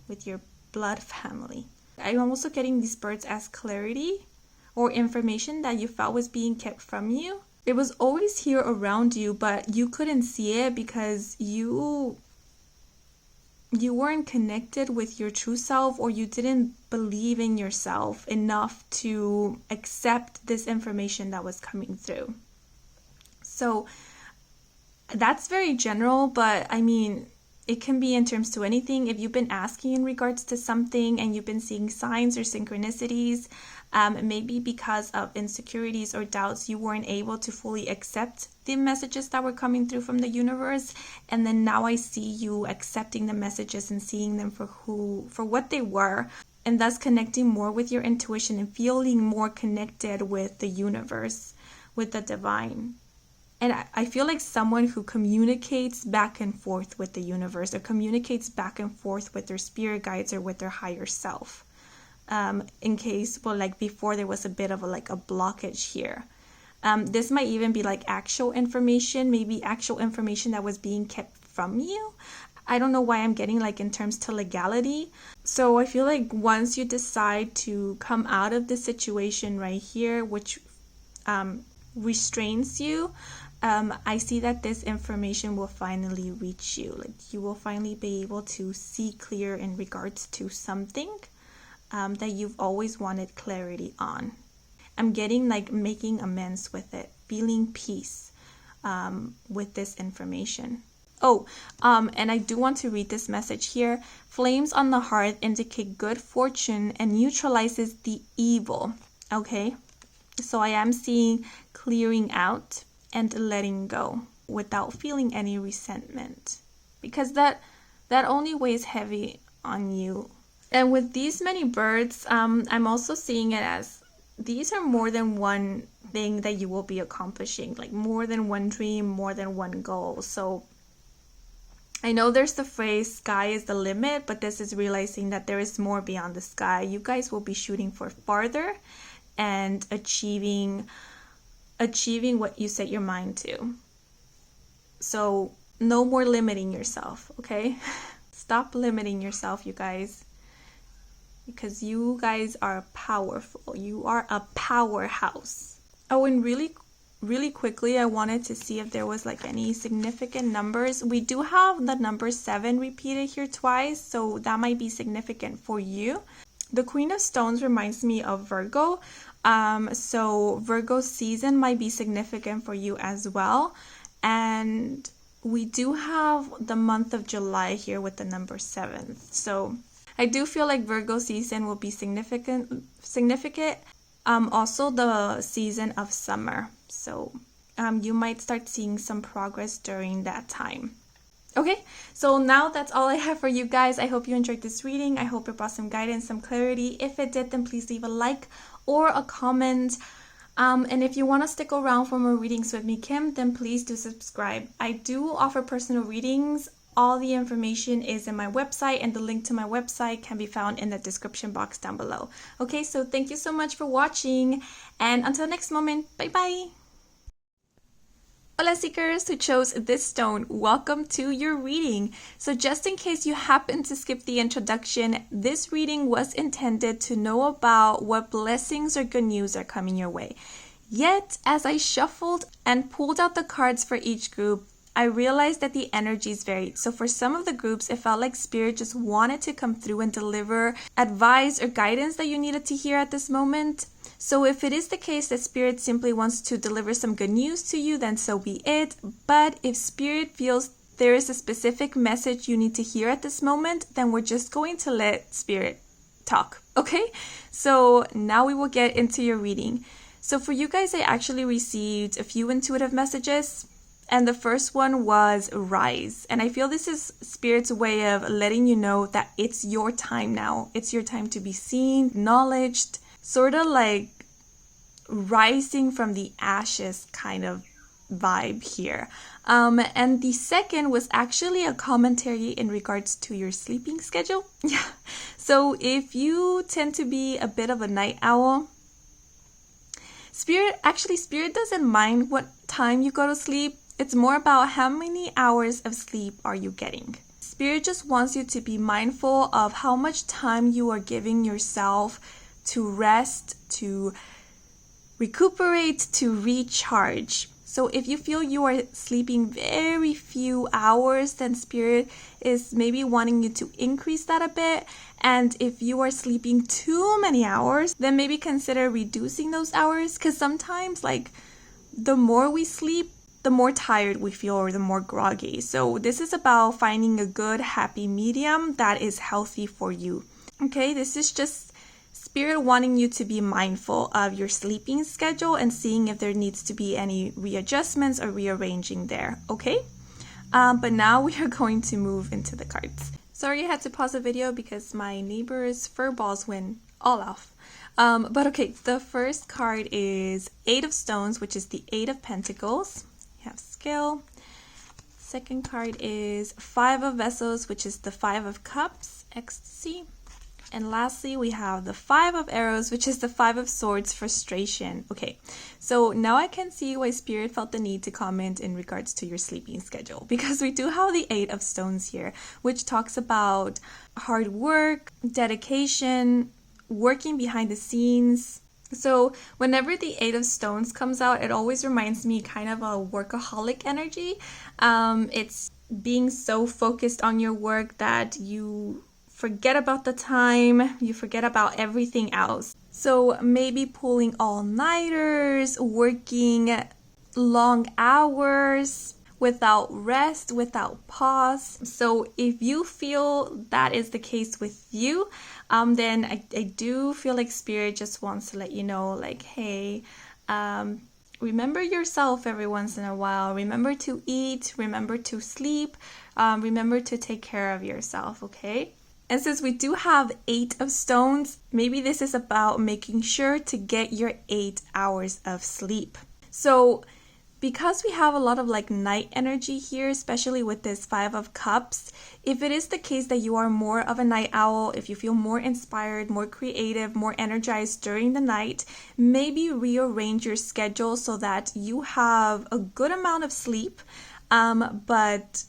With your blood family. I'm also getting these birds as clarity, or information that you felt was being kept from you. It was always here around you, but you couldn't see it because you weren't connected with your true self, or you didn't believe in yourself enough to accept this information that was coming through. So that's very general, but I mean, it can be in terms to anything. If you've been asking in regards to something and you've been seeing signs or synchronicities, maybe because of insecurities or doubts, you weren't able to fully accept the messages that were coming through from the universe. And then now I see you accepting the messages and seeing them for what they were, and thus connecting more with your intuition and feeling more connected with the universe, with the divine. And I feel like someone who communicates back and forth with the universe, or communicates back and forth with their spirit guides or with their higher self. In case, like before there was a bit of a blockage here. This might even be like actual information, maybe actual information that was being kept from you. I don't know why I'm getting like in terms to legality. So I feel like once you decide to come out of this situation right here, which restrains you, I see that this information will finally reach you. Like you will finally be able to see clear in regards to something that you've always wanted clarity on. I'm getting like making amends with it, feeling peace with this information. And I do want to read this message here. Flames on the hearth indicate good fortune and neutralizes the evil. Okay, so I am seeing clearing out and letting go without feeling any resentment, because that only weighs heavy on you. And with these many birds, I'm also seeing it as these are more than one thing that you will be accomplishing, like more than one dream, more than one goal. So I know there's the phrase sky is the limit, but this is realizing that there is more beyond the sky. You guys will be shooting for farther and achieving achieving what you set your mind to. So no more limiting yourself, okay? Stop limiting yourself, you guys. Because you guys are powerful. You are a powerhouse. Oh, and really quickly, I wanted to see if there was like any significant numbers. We do have the number 7 repeated here twice, so that might be significant for you. The Queen of Stones reminds me of Virgo. So Virgo season might be significant for you as well. And we do have the month of July here with the number 7. So I do feel like Virgo season will be significant. Also the season of summer. So you might start seeing some progress during that time. Okay, so now that's all I have for you guys. I hope you enjoyed this reading. I hope it brought some guidance, some clarity. If it did, then please leave a like or a comment. And if you want to stick around for more readings with me, Kim, then please do subscribe. I do offer personal readings. All the information is in my website, and the link to my website can be found in the description box down below. Okay, so thank you so much for watching, and until next moment, bye-bye. Hola seekers who chose this stone, welcome to your reading. So just in case you happen to skip the introduction, this reading was intended to know about what blessings or good news are coming your way. Yet, as I shuffled and pulled out the cards for each group, I realized that the energies varied. So for some of the groups, it felt like Spirit just wanted to come through and deliver advice or guidance that you needed to hear at this moment. So if it is the case that Spirit simply wants to deliver some good news to you, then so be it. But if Spirit feels there is a specific message you need to hear at this moment, then we're just going to let Spirit talk, okay? So now we will get into your reading. So for you guys, I actually received a few intuitive messages. And the first one was rise. And I feel this is Spirit's way of letting you know that it's your time now. It's your time to be seen, acknowledged, sort of like rising from the ashes kind of vibe here. And the second was actually a commentary in regards to your sleeping schedule. Yeah. So if you tend to be a bit of a night owl, Spirit doesn't mind what time you go to sleep. It's more about how many hours of sleep are you getting. Spirit just wants you to be mindful of how much time you are giving yourself to rest, to recuperate, to recharge. So if you feel you are sleeping very few hours, then Spirit is maybe wanting you to increase that a bit. And if you are sleeping too many hours, then maybe consider reducing those hours. Because sometimes, like, the more we sleep, the more tired we feel or the more groggy. So this is about finding a good, happy medium that is healthy for you. Okay, this is just Spirit wanting you to be mindful of your sleeping schedule and seeing if there needs to be any readjustments or rearranging there, okay? But now we are going to move into the cards. Sorry I had to pause the video because my neighbor's fur balls went all off. But okay, the first card is 8 of Stones, which is the 8 of Pentacles. You have skill. Second card is 5 of Vessels, which is the 5 of Cups, ecstasy. And lastly, we have the 5 of Arrows, which is the 5 of Swords, frustration. Okay, so now I can see why Spirit felt the need to comment in regards to your sleeping schedule, because we do have the 8 of Stones here, which talks about hard work, dedication, working behind the scenes. So whenever the 8 of Stones comes out, it always reminds me kind of a workaholic energy. It's being so focused on your work that you forget about the time, you forget about everything else. So maybe pulling all-nighters, working long hours, without rest, without pause. So if you feel that is the case with you, then I do feel like Spirit just wants to let you know, like, hey, remember yourself every once in a while. Remember to eat, remember to sleep, remember to take care of yourself, okay? And since we do have 8 of Stones, maybe this is about making sure to get your 8 hours of sleep. So Because we have a lot of like night energy here, especially with this 5 of Cups, if it is the case that you are more of a night owl, if you feel more inspired, more creative, more energized during the night, maybe rearrange your schedule so that you have a good amount of sleep, but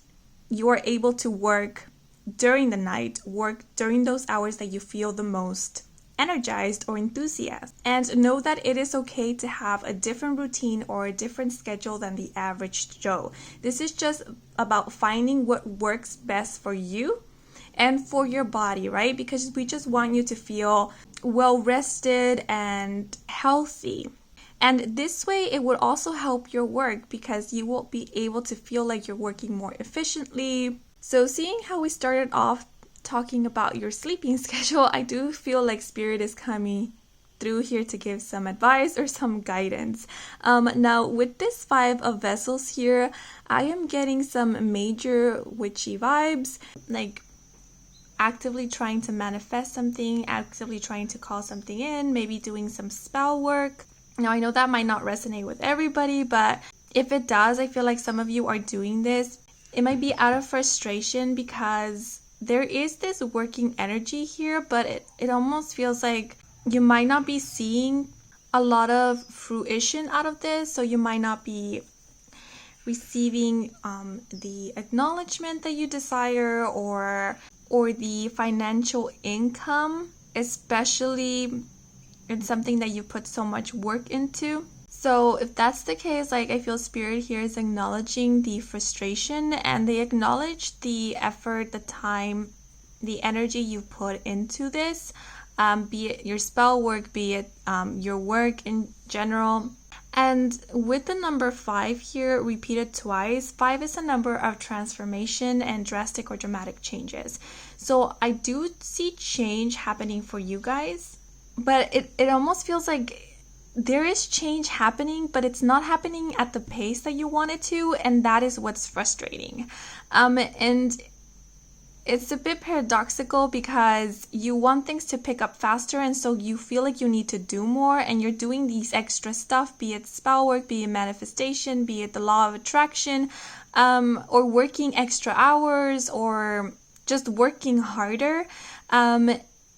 you are able to work during the night, work during those hours that you feel the most energized or enthusiastic. And know that it is okay to have a different routine or a different schedule than the average Joe. This is just about finding what works best for you and for your body, right? Because we just want you to feel well rested and healthy. And this way it would also help your work because you will be able to feel like you're working more efficiently. So seeing how we started off talking about your sleeping schedule, I do feel like Spirit is coming through here to give some advice or some guidance. Now with this 5 of Vessels here, I am getting some major witchy vibes, like actively trying to manifest something, actively trying to call something in, maybe doing some spell work. Now I know that might not resonate with everybody, but if it does, I feel like some of you are doing this. It might be out of frustration because there is this working energy here, but it almost feels like you might not be seeing a lot of fruition out of this, so you might not be receiving the acknowledgement that you desire or the financial income, especially in something that you put so much work into. So if that's the case, like I feel Spirit here is acknowledging the frustration, and they acknowledge the effort, the time, the energy you put into this, be it your spell work, be it your work in general. And with the number 5 here repeated twice, 5 is a number of transformation and drastic or dramatic changes. So I do see change happening for you guys, but it almost feels like there is change happening, but it's not happening at the pace that you want it to, and that is what's frustrating. And it's a bit paradoxical because you want things to pick up faster, and so you feel like you need to do more, and you're doing these extra stuff, be it spell work, be it manifestation, be it the law of attraction, or working extra hours, or just working harder.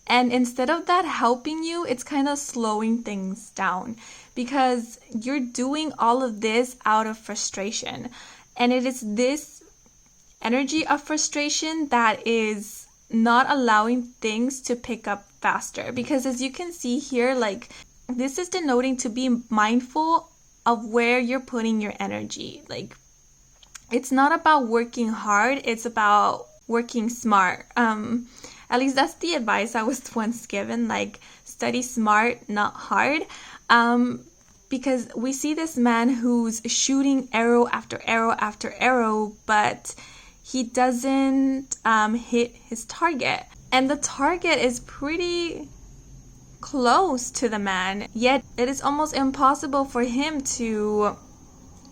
And instead of that helping you, it's kind of slowing things down because you're doing all of this out of frustration. And it is this energy of frustration that is not allowing things to pick up faster. Because as you can see here, like this is denoting to be mindful of where you're putting your energy. Like it's not about working hard, it's about working smart. At least that's the advice I was once given, like study smart, not hard. Because we see this man who's shooting arrow after arrow after arrow, but he doesn't hit his target. And the target is pretty close to the man, yet it is almost impossible for him to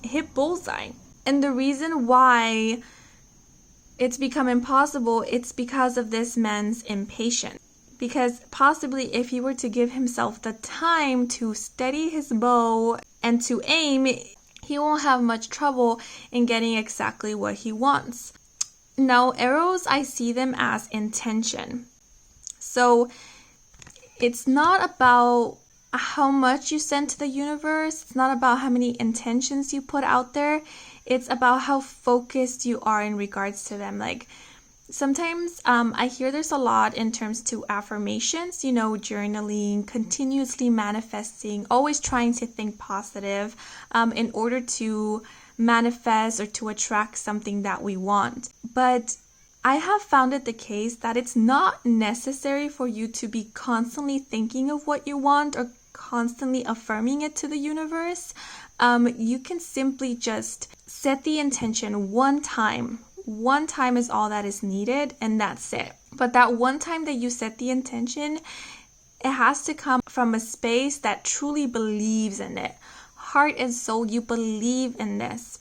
hit bullseye. And the reason why it's become impossible, it's because of this man's impatience. Because possibly if he were to give himself the time to steady his bow and to aim, he won't have much trouble in getting exactly what he wants. Now, arrows, I see them as intention. So it's not about how much you send to the universe. It's not about how many intentions you put out there. It's about how focused you are in regards to them. Like sometimes I hear there's a lot in terms to affirmations, you know, journaling, continuously manifesting, always trying to think positive in order to manifest or to attract something that we want. But I have found it the case that it's not necessary for you to be constantly thinking of what you want or constantly affirming it to the universe. You can simply just set the intention one time. One time is all that is needed, and that's it. But that one time that you set the intention, it has to come from a space that truly believes in it. Heart and soul, you believe in this.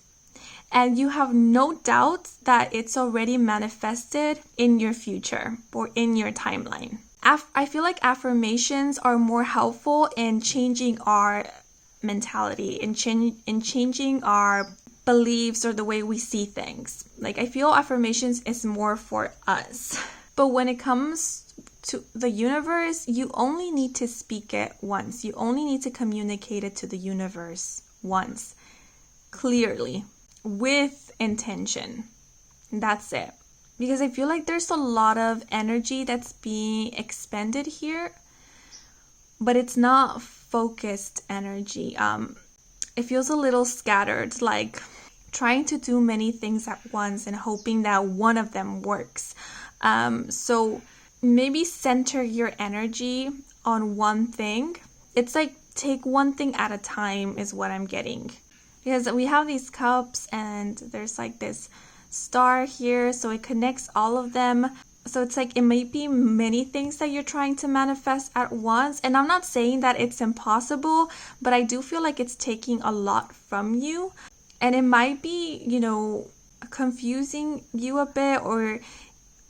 And you have no doubt that it's already manifested in your future or in your timeline. I feel like affirmations are more helpful in changing our mentality, in changing our beliefs or the way we see things. Like, I feel affirmations is more for us. But when it comes to the universe, you only need to speak it once. You only need to communicate it to the universe once, clearly, with intention. That's it. Because I feel like there's a lot of energy that's being expended here, but it's not focused energy. It feels a little scattered, like trying to do many things at once and hoping that one of them works. So maybe center your energy on one thing. It's like take one thing at a time is what I'm getting. Because we have these cups and there's like this star here, so it connects all of them. So it's like it might be many things that you're trying to manifest at once. And I'm not saying that it's impossible, but I do feel like it's taking a lot from you. And it might be, confusing you a bit, or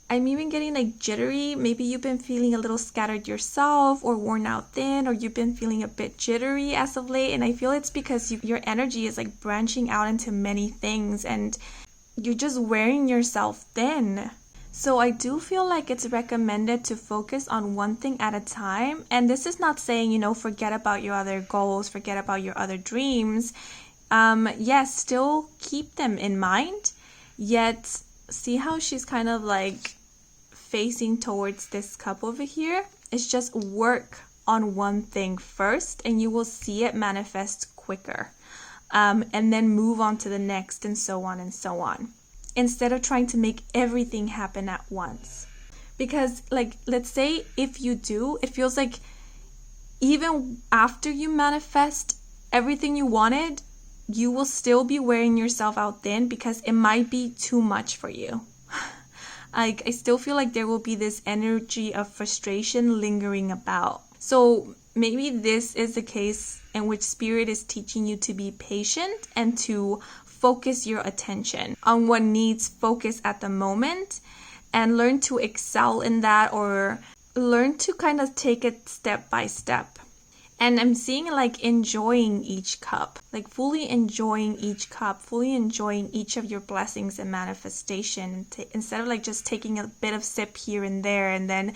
I'm even getting like jittery. Maybe you've been feeling a little scattered yourself, or worn out thin, or you've been feeling a bit jittery as of late. And I feel it's because your energy is like branching out into many things and you're just wearing yourself thin. So I do feel like it's recommended to focus on one thing at a time. And this is not saying, forget about your other goals, forget about your other dreams. Yes, still keep them in mind. Yet, see how she's kind of like facing towards this cup over here? It's just work on one thing first and you will see it manifest quicker. And then move on to the next and so on and so on. Instead of trying to make everything happen at once. Because like, let's say if you do, it feels like even after you manifest everything you wanted, you will still be wearing yourself out thin because it might be too much for you. I still feel like there will be this energy of frustration lingering about. So maybe this is the case in which Spirit is teaching you to be patient and to focus your attention on what needs focus at the moment and learn to excel in that, or learn to kind of take it step by step. And I'm seeing like enjoying each cup, like fully enjoying each cup, fully enjoying each of your blessings and manifestation, instead of like just taking a bit of sip here and there and then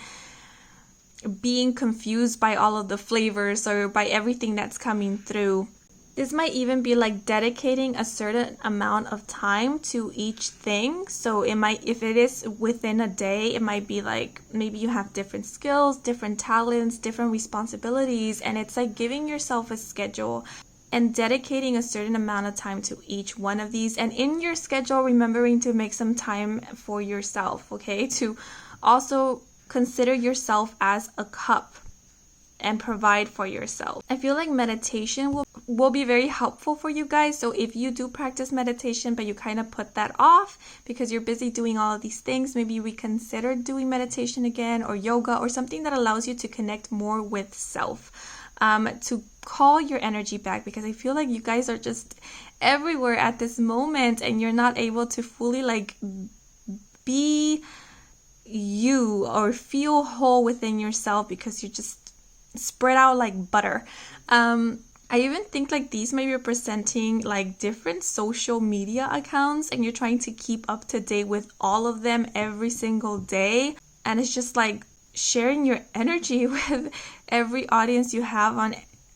being confused by all of the flavors or by everything that's coming through. This might even be like dedicating a certain amount of time to each thing. So it might, if it is within a day, it might be like maybe you have different skills, different talents, different responsibilities, and it's like giving yourself a schedule and dedicating a certain amount of time to each one of these. And in your schedule, remembering to make some time for yourself, okay? To also consider yourself as a cup and provide for yourself. I feel like meditation will be very helpful for you guys. So if you do practice meditation, but you kind of put that off because you're busy doing all of these things, maybe reconsider doing meditation again, or yoga, or something that allows you to connect more with self, to call your energy back, because I feel like you guys are just everywhere at this moment and you're not able to fully like be you or feel whole within yourself because you're just spread out like butter. I even think like these may be representing like different social media accounts and you're trying to keep up to date with all of them every single day. And it's just like sharing your energy with every audience you have on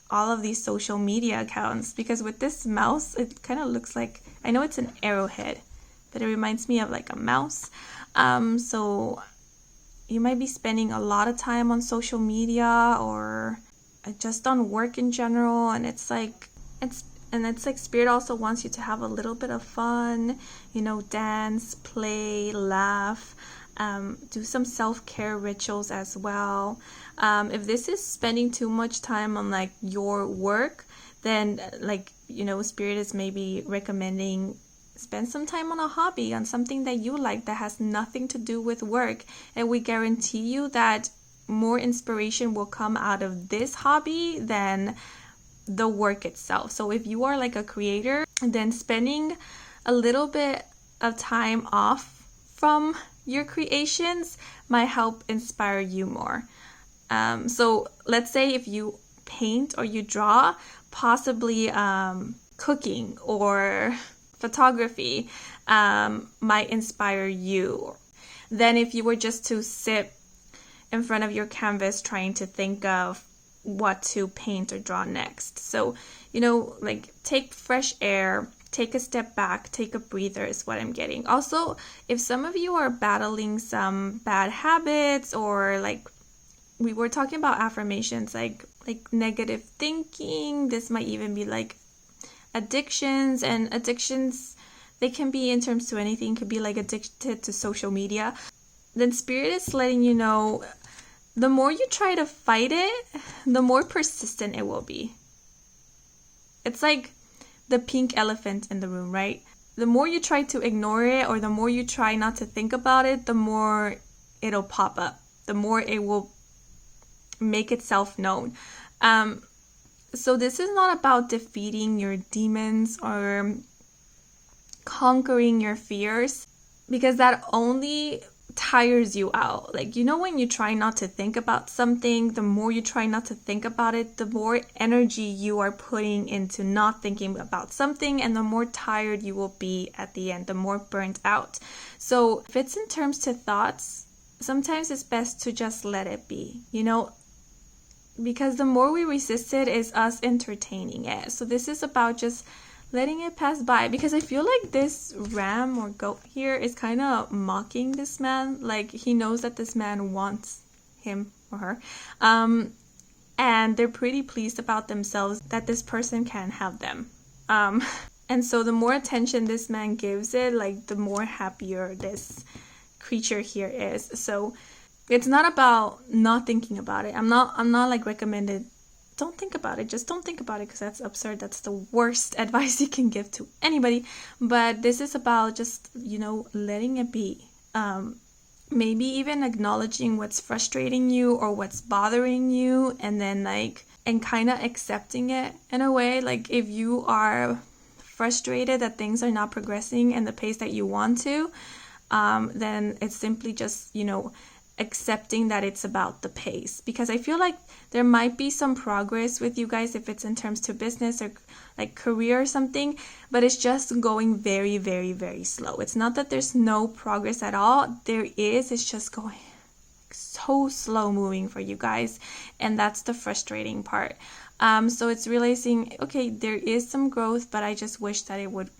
all of these social media accounts. Because with this mouse, it kind of looks like, I know it's an arrowhead, but it reminds me of like a mouse. So you might be spending a lot of time on social media or just on work in general, and it's like Spirit also wants you to have a little bit of fun, dance, play, laugh, do some self-care rituals as well. If this is spending too much time on like your work, then Spirit is maybe recommending spend some time on a hobby, on something that you like that has nothing to do with work. And we guarantee you that more inspiration will come out of this hobby than the work itself. So if you are like a creator, then spending a little bit of time off from your creations might help inspire you more. So let's say if you paint or you draw, possibly cooking or photography might inspire you than if you were just to sit in front of your canvas trying to think of what to paint or draw next. So, like take fresh air, take a step back, take a breather is what I'm getting. Also, if some of you are battling some bad habits, or like we were talking about affirmations, like negative thinking, this might even be like addictions, and addictions, they can be in terms to anything, could be like addicted to social media, then Spirit is letting you know the more you try to fight it, the more persistent it will be. It's like the pink elephant in the room, right? The more you try to ignore it, or the more you try not to think about it, the more it'll pop up, the more it will make itself known. So this is not about defeating your demons or conquering your fears, because that only tires you out. Like, when you try not to think about something, the more you try not to think about it, the more energy you are putting into not thinking about something, and the more tired you will be at the end, the more burnt out. So if it's in terms to thoughts, sometimes it's best to just let it be, because the more we resist it is us entertaining it. So this is about just letting it pass by, because I feel like this ram or goat here is kind of mocking this man. Like, he knows that this man wants him or her, and they're pretty pleased about themselves that this person can have them, and so the more attention this man gives it, like the more happier this creature here is. So it's not about not thinking about it. I'm not like recommended, don't think about it, just don't think about it, because that's absurd. That's the worst advice you can give to anybody. But this is about just, letting it be. Maybe even acknowledging what's frustrating you or what's bothering you, and then and kind of accepting it in a way. Like, if you are frustrated that things are not progressing in the pace that you want to, then it's simply just, accepting that it's about the pace. Because I feel like there might be some progress with you guys if it's in terms to business or like career or something, but it's just going very, very, very slow. It's not that there's no progress at all. There is. It's just going so slow moving for you guys, and that's the frustrating part. So it's realizing, okay, there is some growth, but I just wish that it would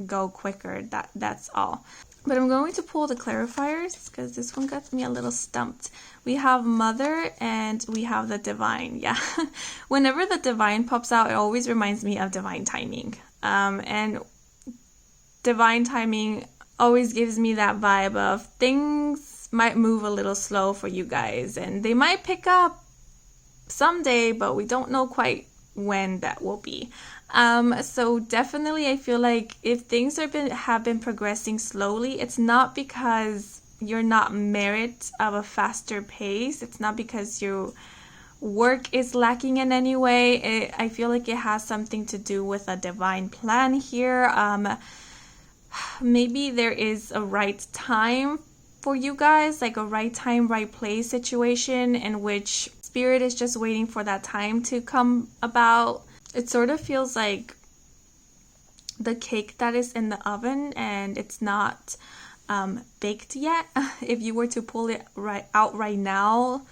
go quicker. That's all. But I'm going to pull the clarifiers, because this one got me a little stumped. We have Mother and we have the Divine. Yeah. Whenever the Divine pops out, it always reminds me of Divine Timing. And Divine Timing always gives me that vibe of things might move a little slow for you guys, and they might pick up someday, but we don't know quite when that will be. So definitely I feel like if things have been progressing slowly, it's not because you're not merit of a faster pace. It's not because your work is lacking in any way. I feel like it has something to do with a divine plan here. Maybe there is a right time for you guys, like a right time, right place situation in which Spirit is just waiting for that time to come about. It sort of feels like the cake that is in the oven and it's not baked yet. If you were to pull it out right now,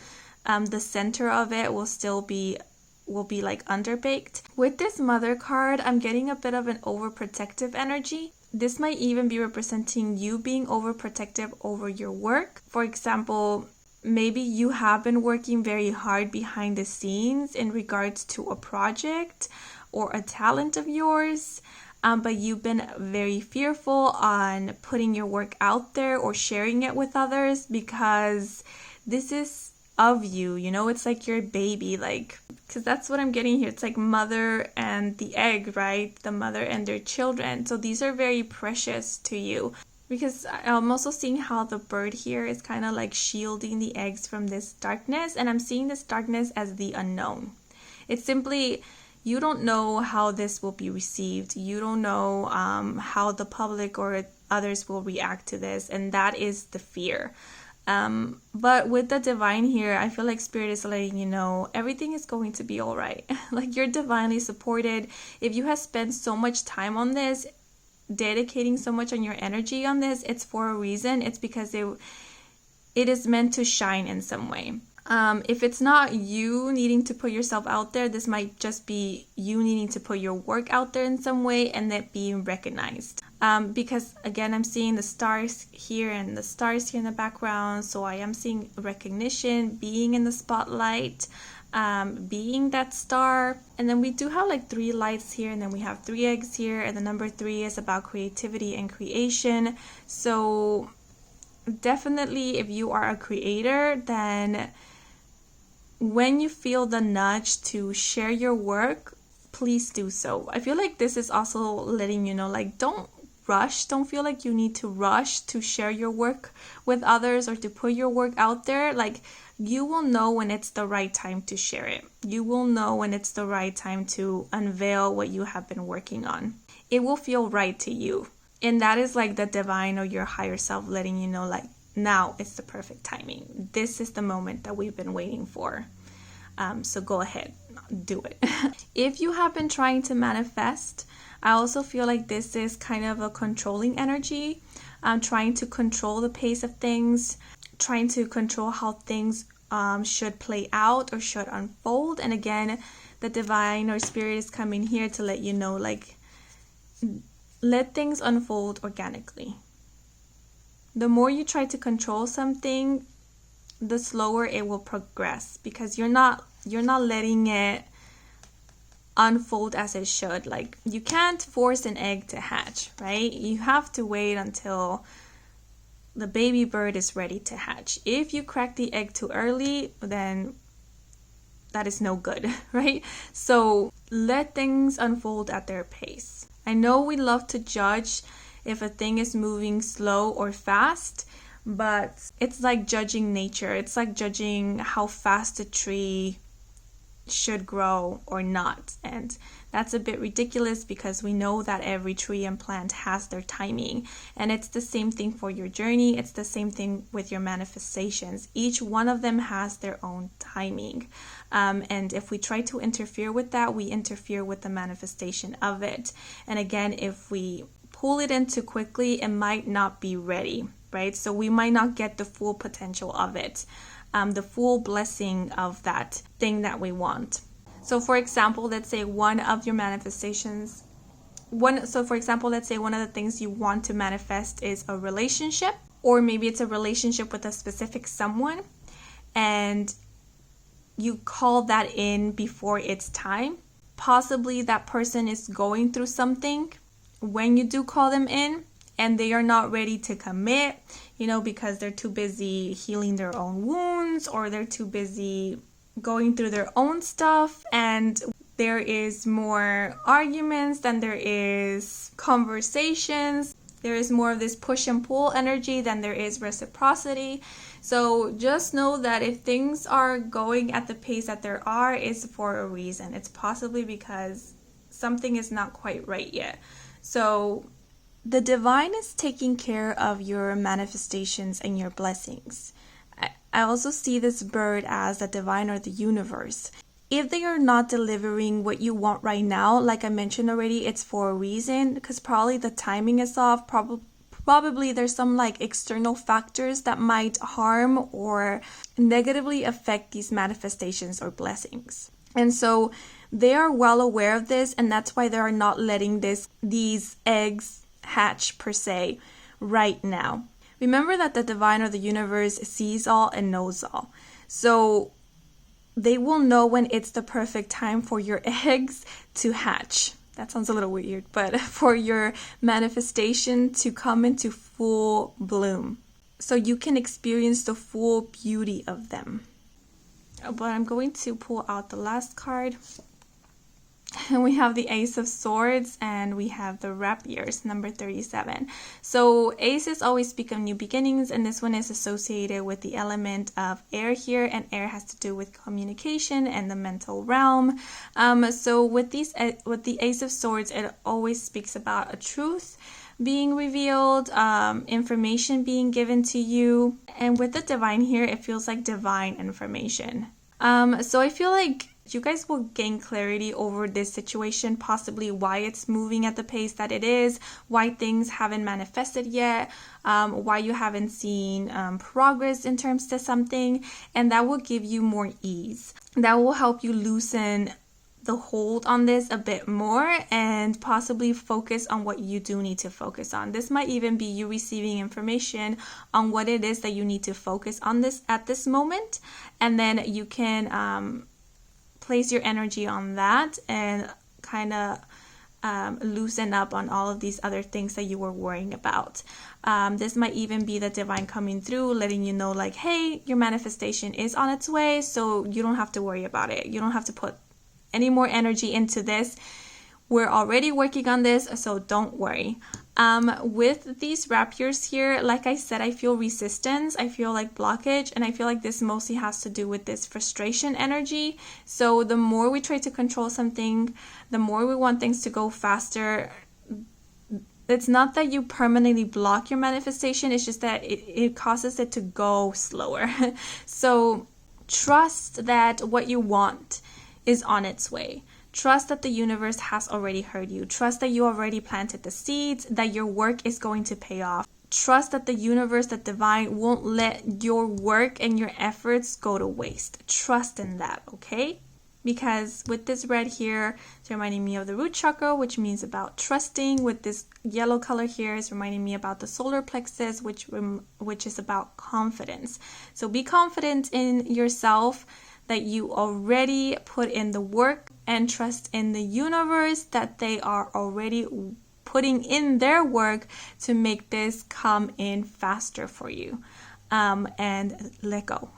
the center of it will be like underbaked. With this Mother card, I'm getting a bit of an overprotective energy. This might even be representing you being overprotective over your work. For example, maybe you have been working very hard behind the scenes in regards to a project or a talent of yours, but you've been very fearful on putting your work out there or sharing it with others, because this is of you, it's like your baby, because that's what I'm getting here. It's like mother and the egg, right? The mother and their children. So these are very precious to you. Because I'm also seeing how the bird here is kind of like shielding the eggs from this darkness. And I'm seeing this darkness as the unknown. It's simply, you don't know how this will be received. You don't know how the public or others will react to this. And that is the fear. But with the divine here, I feel like Spirit is letting you know everything is going to be all right. Like, you're divinely supported. If you have spent so much time on this, dedicating so much on your energy on this, it's for a reason. It's because it is meant to shine in some way. If it's not you needing to put yourself out there, this might just be you needing to put your work out there in some way and that being recognized. Because again, I'm seeing the stars here and the stars here in the background. So I am seeing recognition, being in the spotlight, being that star. And then we do have like 3 lights here, and then we have 3 eggs here. And the number 3 is about creativity and creation. So definitely, if you are a creator, then when you feel the nudge to share your work, please do so. I feel like this is also letting you know, like, don't rush. Don't feel like you need to rush to share your work with others or to put your work out there. Like, you will know when it's the right time to share it. You will know when it's the right time to unveil what you have been working on. It will feel right to you. And that is like the divine or your higher self letting you know, like, now it's the perfect timing. This is the moment that we've been waiting for. So go ahead, do it. If you have been trying to manifest, I also feel like this is kind of a controlling energy. Trying to control the pace of things, trying to control how things should play out or should unfold. And again, the divine or spirit is coming here to let you know, like, let things unfold organically. The more you try to control something, the slower it will progress, because you're not letting it unfold as it should. Like, you can't force an egg to hatch, right? You have to wait until the baby bird is ready to hatch. If you crack the egg too early, then that is no good, right? So let things unfold at their pace. I know we love to judge if a thing is moving slow or fast, but it's like judging nature. It's like judging how fast a tree should grow or not. And that's a bit ridiculous, because we know that every tree and plant has their timing. And it's the same thing for your journey. It's the same thing with your manifestations. Each one of them has their own timing. And if we try to interfere with that, we interfere with the manifestation of it. And again, if we pull it in too quickly, it might not be ready, right? So we might not get the full potential of it, the full blessing of that thing that we want. So for example, let's say one of your manifestations, let's say one of the things you want to manifest is a relationship, or maybe it's a relationship with a specific someone, and you call that in before it's time. Possibly that person is going through something when you do call them in, and they are not ready to commit, because they're too busy healing their own wounds, or they're too busy going through their own stuff, and there is more arguments than there is conversations. There is more of this push and pull energy than there is reciprocity. So just know that if things are going at the pace that there are, it's for a reason. It's possibly because something is not quite right yet. So the divine is taking care of your manifestations and your blessings. I also see this bird as the divine or the universe. If they are not delivering what you want right now, like I mentioned already, it's for a reason, because probably the timing is off. Probably there's some like external factors that might harm or negatively affect these manifestations or blessings. And so they are well aware of this, and that's why they are not letting these eggs hatch per se right now. Remember that the divine or the universe sees all and knows all. So they will know when it's the perfect time for your eggs to hatch. That sounds a little weird, but for your manifestation to come into full bloom, so you can experience the full beauty of them. But I'm going to pull out the last card. And we have the Ace of Swords, and we have the Rapiers, number 37. So aces always speak of new beginnings, and this one is associated with the element of air here, and air has to do with communication and the mental realm. So with the Ace of Swords, it always speaks about a truth, being revealed, information being given to you. And with the divine here, it feels like divine information. So I feel like you guys will gain clarity over this situation, possibly why it's moving at the pace that it is, why things haven't manifested yet, why you haven't seen progress in terms to something, and that will give you more ease. That will help you loosen the hold on this a bit more and possibly focus on what you do need to focus on. This might even be you receiving information on what it is that you need to focus on this at this moment, and then you can place your energy on that and kind of loosen up on all of these other things that you were worrying about. This might even be the divine coming through, letting you know like, hey, your manifestation is on its way, so you don't have to worry about it. You don't have to put any more energy into this. We're already working on this, so don't worry. With these rapiers here, like I said, I feel resistance, I feel like blockage, and I feel like this mostly has to do with this frustration energy. So the more we try to control something, the more we want things to go faster. It's not that you permanently block your manifestation, it's just that it causes it to go slower. So trust that what you want is on its way. Trust that the universe has already heard you. Trust that you already planted the seeds, that your work is going to pay off. Trust that the universe, the divine, won't let your work and your efforts go to waste. Trust in that, okay? Because with this red here, it's reminding me of the root chakra, which means about trusting. With this yellow color here, is reminding me about the solar plexus, which is about confidence. So be confident in yourself that you already put in the work, and trust in the universe that they are already putting in their work to make this come in faster for you. And let go.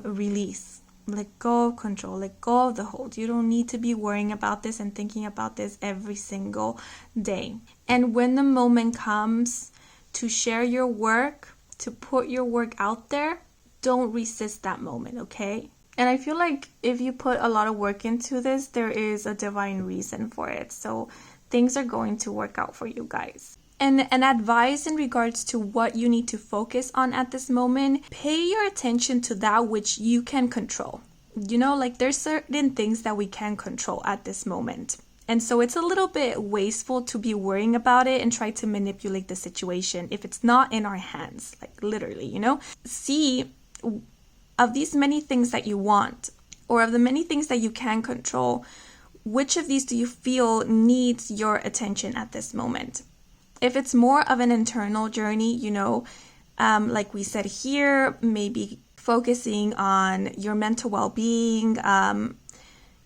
Release. Let go of control. Let go of the hold. You don't need to be worrying about this and thinking about this every single day. And when the moment comes to share your work, to put your work out there, don't resist that moment, okay? And I feel like if you put a lot of work into this, there is a divine reason for it. So things are going to work out for you guys. And an advice in regards to what you need to focus on at this moment, pay your attention to that which you can control. You know, like there's certain things that we can control at this moment. And so it's a little bit wasteful to be worrying about it and try to manipulate the situation if it's not in our hands, like literally, you know? See, of these many things that you want, or of the many things that you can control, which of these do you feel needs your attention at this moment? If it's more of an internal journey, you know, like we said here, maybe focusing on your mental well-being,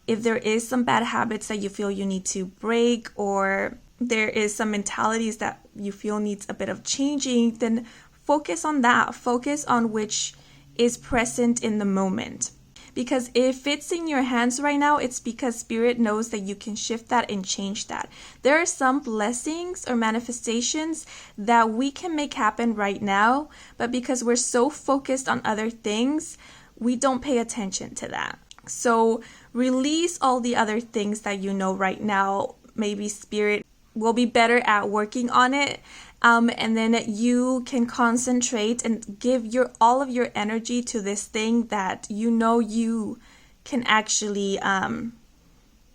if there is some bad habits that you feel you need to break, or there is some mentalities that you feel needs a bit of changing, then focus on that. Focus on which is present in the moment. Because if it's in your hands right now, it's because Spirit knows that you can shift that and change that. There are some blessings or manifestations that we can make happen right now, but because we're so focused on other things, we don't pay attention to that. So release all the other things that you know right now. Maybe Spirit will be better at working on it. And then you can concentrate and give all of your energy to this thing that you know you can actually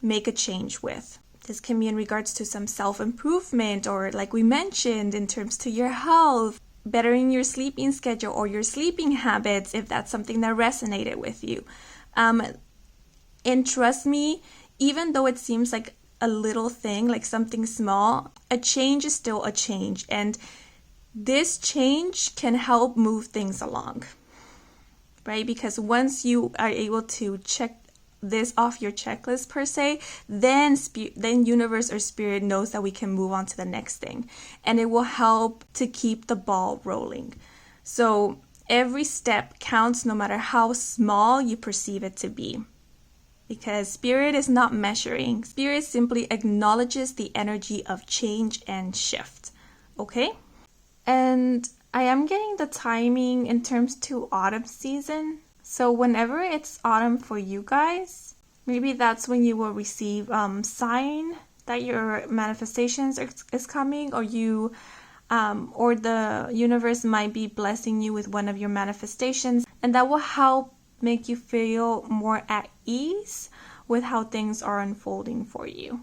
make a change with. This can be in regards to some self-improvement, or like we mentioned, in terms to your health, bettering your sleeping schedule or your sleeping habits, if that's something that resonated with you. And trust me, even though it seems like a little thing, like something small, a change is still a change, and this change can help move things along, right? Because once you are able to check this off your checklist per se, then universe or Spirit knows that we can move on to the next thing, and it will help to keep the ball rolling. So every step counts, no matter how small you perceive it to be. Because Spirit is not measuring. Spirit simply acknowledges the energy of change and shift. Okay? And I am getting the timing in terms to autumn season. So whenever it's autumn for you guys, maybe that's when you will receive sign that your manifestations is coming, or you or the universe might be blessing you with one of your manifestations, and that will help make you feel more at ease with how things are unfolding for you.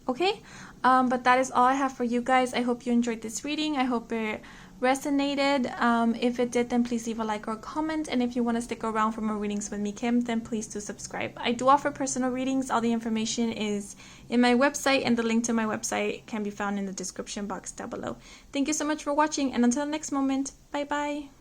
Okay, but that is all I have for you guys. I hope you enjoyed this reading. I hope it resonated. If it did, then please leave a like or a comment. And if you want to stick around for more readings with me, Kim, then please do subscribe. I do offer personal readings. All the information is in my website, and the link to my website can be found in the description box down below. Thank you so much for watching, and until the next moment, bye bye.